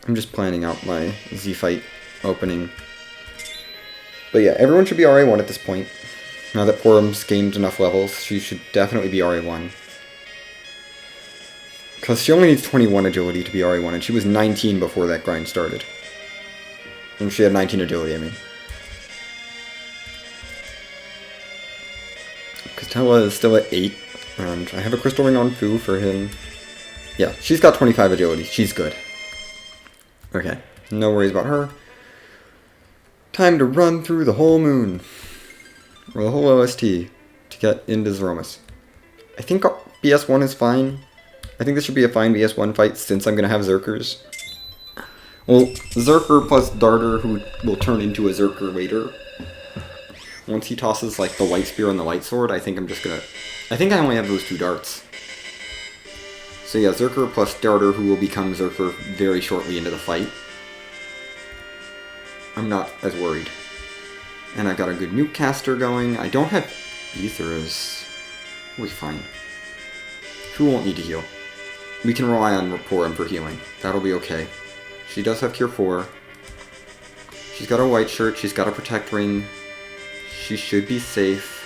Speaker 1: I'm just planning out my Z-Fight opening. But yeah, everyone should be RA1 at this point. Now that Porom's gained enough levels, she should definitely be RA1. Because she only needs 21 agility to be RA1, and she was 19 before that grind started. And she had 19 agility, I mean. Castella is still at 8, and I have a crystal ring on Fu for him. Yeah, she's got 25 agility. She's good. Okay, no worries about her. Time to run through the whole moon. Or the whole OST to get into Zeromus. I think BS1 is fine. I think this should be a fine BS1 fight since I'm going to have Zerkers. Well, Zerker plus Darter, who will turn into a Zerker later. Once he tosses like the white spear and the light sword, I think I'm just going to... I think I only have those 2 darts. So yeah, Zerker plus Darter, who will become Zerker very shortly into the fight. I'm not as worried. And I got a good nuke caster going. I don't have Ethers. We'll be fine. Who won't need to heal? We can rely on Porom for healing. That'll be okay. She does have Cure 4. She's got a white shirt. She's got a protect ring. She should be safe.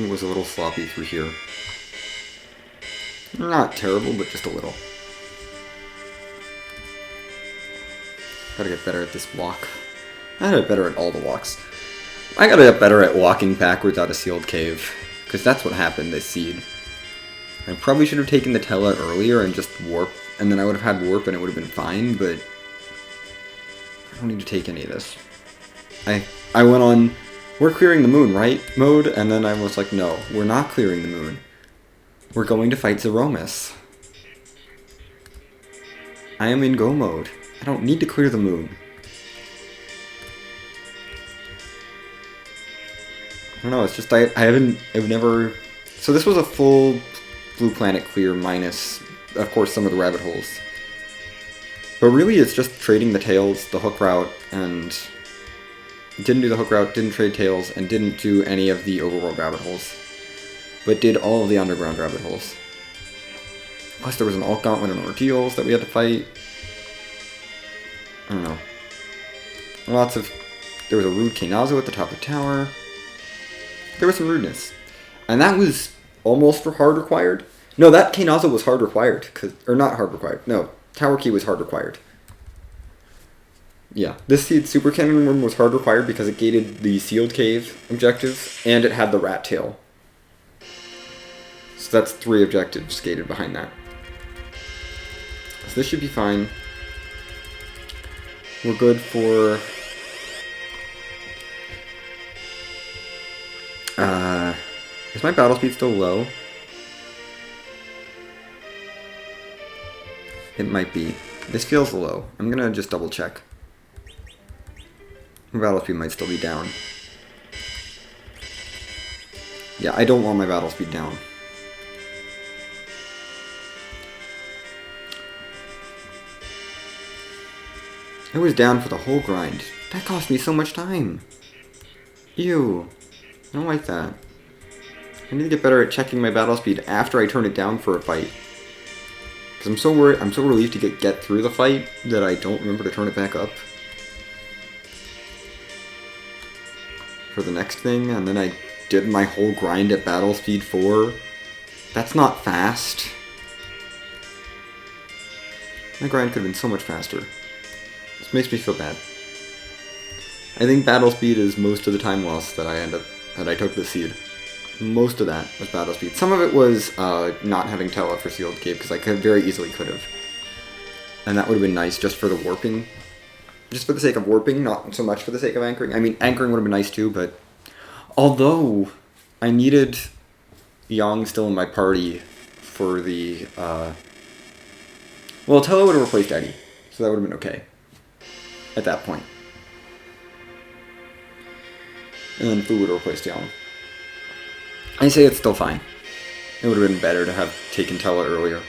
Speaker 1: Was a little sloppy through here. Not terrible, but just a little. Gotta get better at this walk. I gotta get better at all the walks. I gotta get better at walking backwards out of Sealed Cave. Because that's what happened this seed. I probably should have taken the Tella earlier and just warp, and then I would have had warp and it would have been fine, but I don't need to take any of this. I went on, we're clearing the moon, right, mode, and then I was like, no, we're not clearing the moon. We're going to fight Zeromus. I am in go mode. I don't need to clear the moon. I don't know, it's just I've never... So this was a full Blue Planet clear minus, of course, some of the rabbit holes. But really it's just trading the tails, the hook route, and... Didn't do the hook route, didn't trade tails, and didn't do any of the overworld rabbit holes. But did all of the underground rabbit holes. Plus there was an Alt Gauntlet and Ordeals that we had to fight. I don't know. There was a rude Kainazo at the top of the tower. There was some rudeness. And that was almost hard required. No, that Kainazo was hard required. Or not hard required. No, Tower Key was hard required. Yeah, this Seed Super Cannon Room was hard required because it gated the Sealed Cave objectives, and it had the Rat Tail. So that's 3 objectives gated behind that. So this should be fine. We're good for... is my battle speed still low? It might be. This feels low. I'm gonna just double check. My battle speed might still be down. Yeah, I don't want my battle speed down. It was down for the whole grind. That cost me so much time. Ew. I don't like that. I need to get better at checking my battle speed after I turn it down for a fight. Because I'm so worried, I'm so relieved to get through the fight that I don't remember to turn it back up for the next thing, and then I did my whole grind at battle speed 4. That's not fast. My grind could have been so much faster. This makes me feel bad. I think battle speed is most of the time lost that I took the seed. Most of that was battle speed. Some of it was not having Tella for Sealed Cave, because I very easily could have. And that would have been nice just for the warping. Just for the sake of warping, not so much for the sake of anchoring. I mean, anchoring would have been nice too, but... Although, I needed Yang still in my party for the... Well, Tella would have replaced Eddie, so that would have been okay. At that point. And then Fu would have replaced Yang. I say it's still fine. It would have been better to have taken Tella earlier.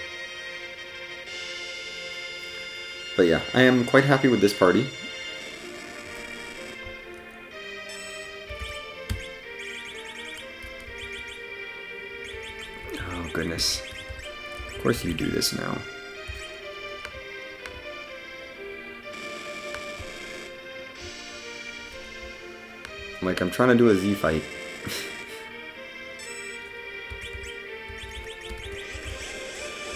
Speaker 1: But yeah, I am quite happy with this party. Oh goodness. Of course you do this now. Like, I'm trying to do a Z fight.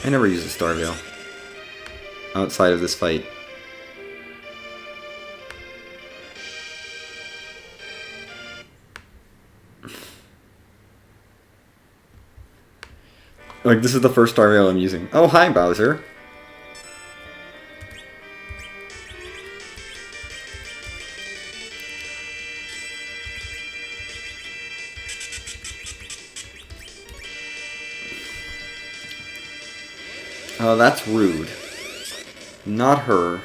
Speaker 1: I never use a Star Veil outside of this fight. Like, this is the first Star Veil I'm using. Oh, hi, Bowser. Oh, that's rude. Not her.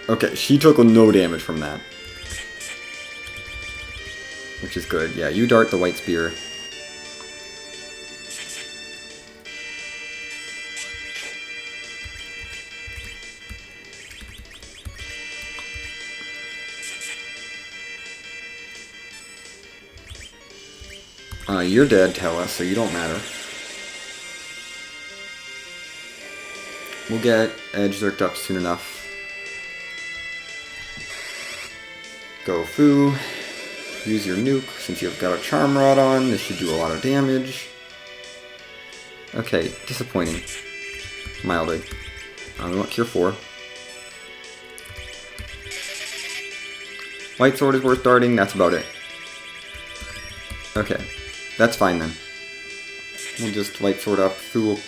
Speaker 1: Okay, she took no damage from that. Which is good. Yeah, you dart the White Spear. You're dead, Tella, so you don't matter. We'll get Edge Zerked up soon enough. Go Fu. Use your nuke, since you've got a Charm Rod on. This should do a lot of damage. Okay, disappointing. Mildly. We want Cure 4. White Sword is worth darting, that's about it. Okay, that's fine then. We'll just Light Sword up. Fu will...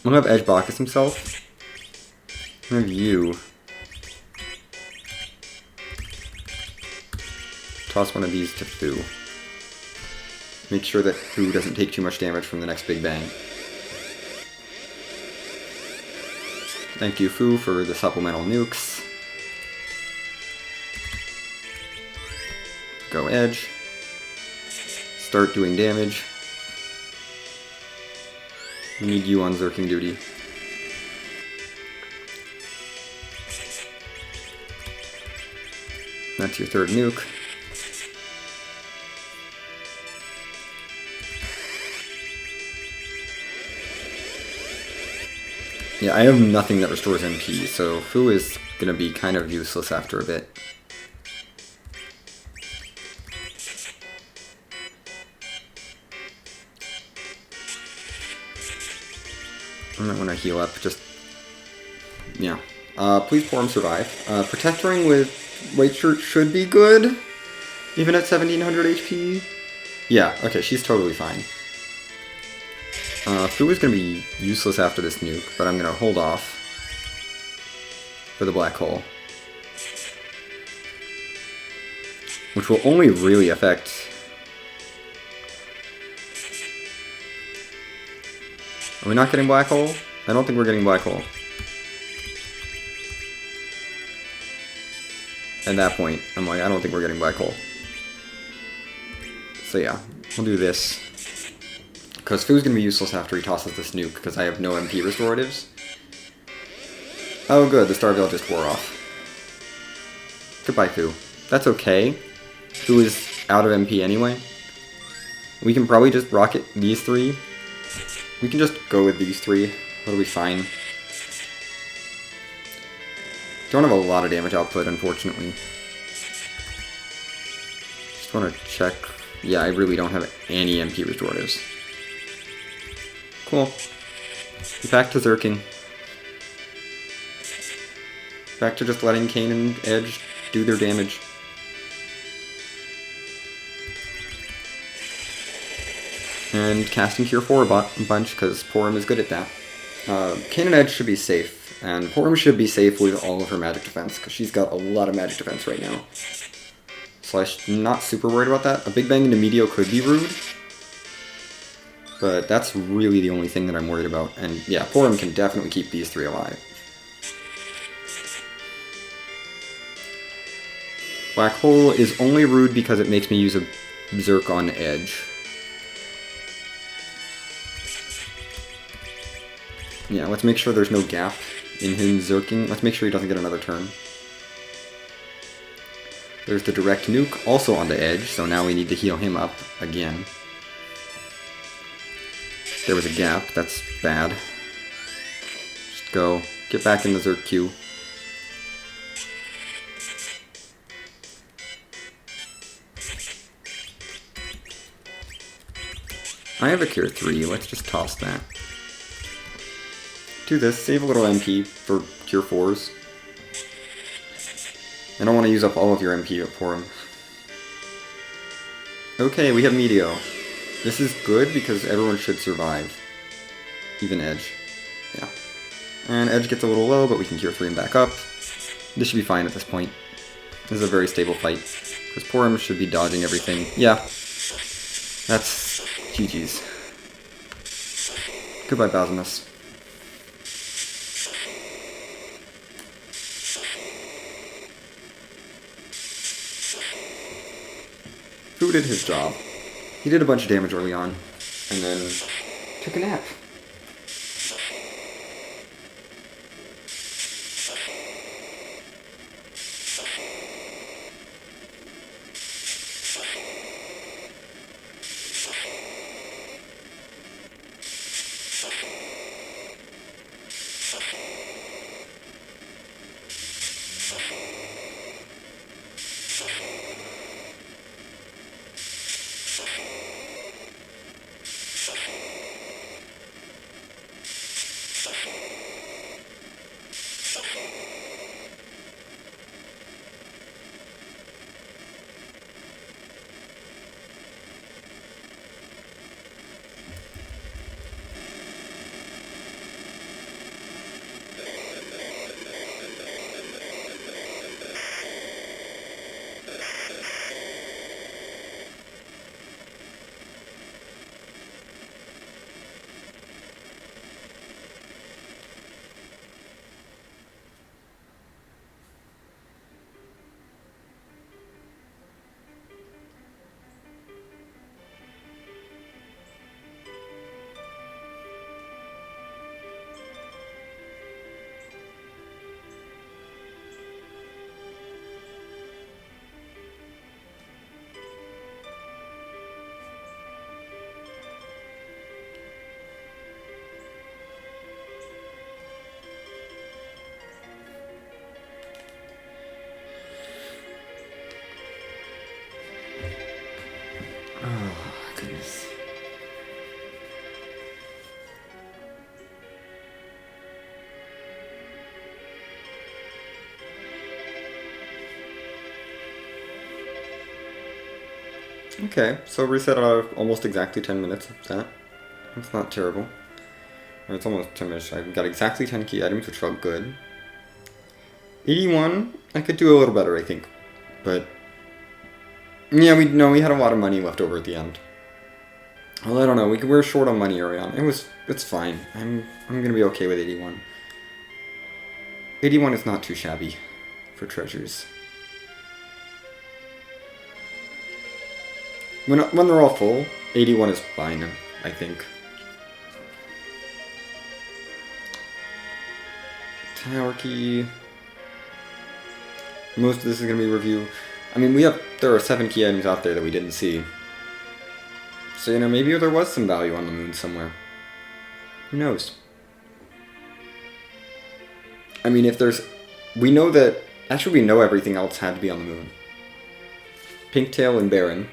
Speaker 1: We'll have Edge Bacchus himself. We'll have you toss one of these to Fu. Make sure that Fu doesn't take too much damage from the next Big Bang. Thank you, Fu, for the supplemental nukes. Go Edge. Start doing damage. We need you on Zerking duty. That's your third nuke. Yeah, I have nothing that restores MP, so Fu is gonna be kind of useless after a bit. I might want to heal up, just... yeah. Please Porom survive. Protectoring with White Shirt should be good, even at 1700 HP. Yeah, okay, she's totally fine. Fu is going to be useless after this nuke, but I'm going to hold off for the black hole. Which will only really affect... Are we not getting black hole? I don't think we're getting black hole. At that point, I'm like, I don't think we're getting black hole. So yeah, we'll do this. Because Fu's going to be useless after he tosses this nuke, because I have no MP restoratives. Oh good, the Star Veil just wore off. Goodbye, Fu. That's okay. Fu is out of MP anyway. We can probably just rocket these three. We can just go with these three. That'll be fine. Don't have a lot of damage output, unfortunately. Just want to check. Yeah, I really don't have any MP restoratives. Cool. Back to Zerking. Back to just letting Kain and Edge do their damage. And casting Cure 4 a bunch, because Porom is good at that. Kain and Edge should be safe, and Porom should be safe with all of her magic defense, because she's got a lot of magic defense right now. So I'm not super worried about that. A Big Bang into Meteor could be rude, but that's really the only thing that I'm worried about. And yeah, Porom can definitely keep these three alive. Black Hole is only rude because it makes me use a Zerk on Edge. Yeah, let's make sure there's no gap in him Zerking. Let's make sure he doesn't get another turn. There's the direct nuke, also onto Edge, so now we need to heal him up again. There was a gap, that's bad. Just go. Get back in the Zerk queue. I have a Cure 3, let's just toss that. Do this, save a little MP for Cure 4s. I don't want to use up all of your MP for him. Okay, we have Meteo. This is good because everyone should survive. Even Edge. Yeah. And Edge gets a little low, but we can Cure 3 him back up. This should be fine at this point. This is a very stable fight. Because Porom should be dodging everything. Yeah. That's GG's. Goodbye, Basimus. Fu did his job. He did a bunch of damage early on, and then took a nap. Oh, goodness. Okay, so reset out of almost exactly 10 minutes of that. That's not terrible. Or it's almost 10 minutes. I got exactly 10 key items, which felt good. 81, I could do a little better, I think. But yeah, we had a lot of money left over at the end. Well, I don't know. We're short on money early on. It's fine. I'm gonna be okay with 81. 81 is not too shabby for treasures. When they're all full, 81 is fine, I think. Tower key. Most of this is gonna be review. I mean, there are 7 key items out there that we didn't see. So, maybe there was some value on the moon somewhere. Who knows? I mean, we know that... Actually, we know everything else had to be on the moon. Pinktail and Baron.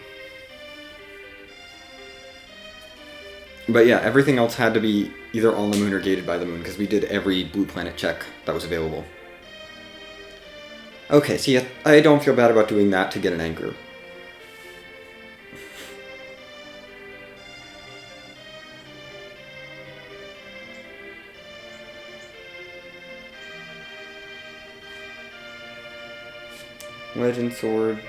Speaker 1: But yeah, everything else had to be either on the moon or gated by the moon, because we did every blue planet check that was available. Okay, see, I don't feel bad about doing that to get an anchor. Legend Sword.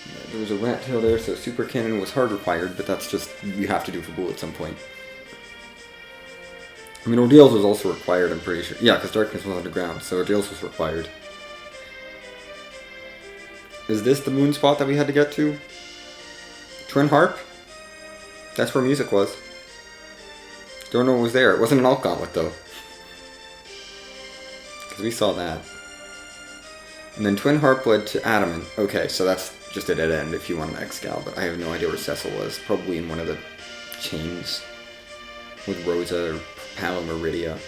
Speaker 1: Yeah, there was a rat tail there, so super cannon was hard required, but that's just you have to do for blue at some point. I mean, Ordeals was also required, I'm pretty sure. Yeah, because Darkness was underground, so Ordeals was required. Is this the moon spot that we had to get to? Twin Harp? That's where music was. Don't know what was there. It wasn't an Alt Gauntlet, though. Because we saw that. And then Twin Harp led to Adamant. Okay, so that's just a dead end if you want an Excal, but I have no idea where Cecil was. Probably in one of the chains. With Rosa or Palom or Rydia.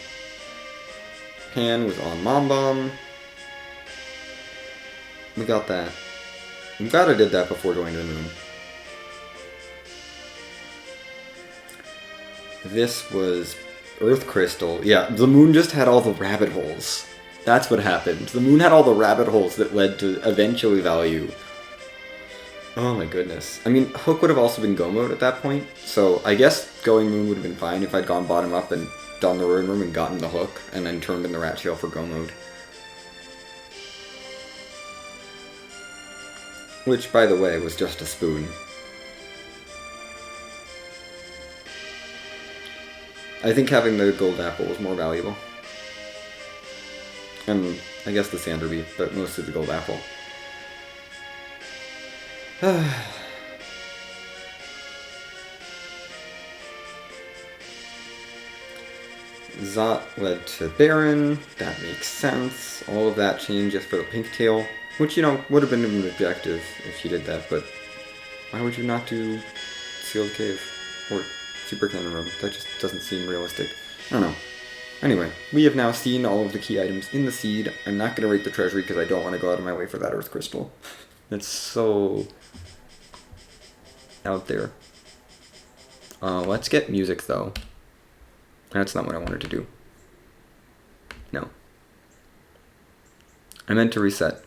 Speaker 1: Pan was on Mom Bomb. We got that. I'm glad I did that before going to the moon. This was Earth Crystal. Yeah, the moon just had all the rabbit holes. That's what happened. The moon had all the rabbit holes that led to eventually value. Oh my goodness. I mean, Hook would have also been Go mode at that point, so I guess going moon would have been fine if I'd gone bottom up and done the Ruin Room and gotten the Hook, and then turned in the Rat Tail for Go mode. Which, by the way, was just a spoon. I think having the gold apple was more valuable. And I guess the Sander Beef, but mostly the gold apple. Zot led to Baron. That makes sense. All of that change just for the pink tail. Which, would have been an objective if you did that, but why would you not do Sealed Cave? Or Super Cannon Room? That just doesn't seem realistic. I don't know. Anyway, we have now seen all of the key items in the seed. I'm not going to rate the treasury because I don't want to go out of my way for that Earth Crystal. It's so out there. Let's get music, though. That's not what I wanted to do. No. I meant to reset.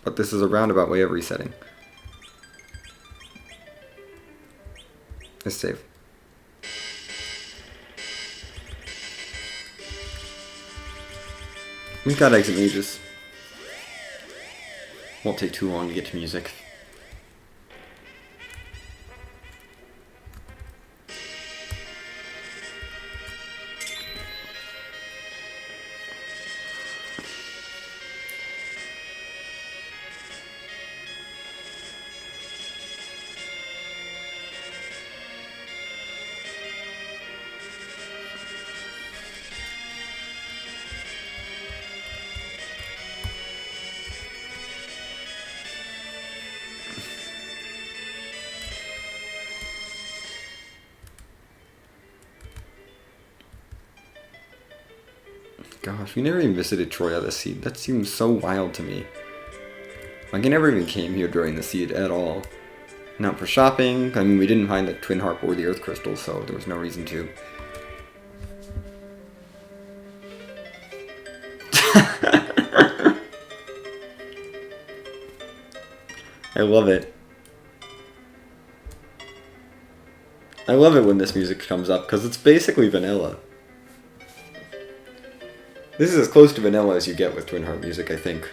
Speaker 1: But this is a roundabout way of resetting. Let's save. We've got exit mages. Won't take too long to get to music. Gosh, we never even visited Troy the Seed. That seems so wild to me. Like, I never even came here during the Seed at all. Not for shopping. I mean, we didn't find the Twin Harp or the Earth Crystal, so there was no reason to. I love it. I love it when this music comes up, because it's basically vanilla. This is as close to vanilla as you get with Twin Harp music, I think.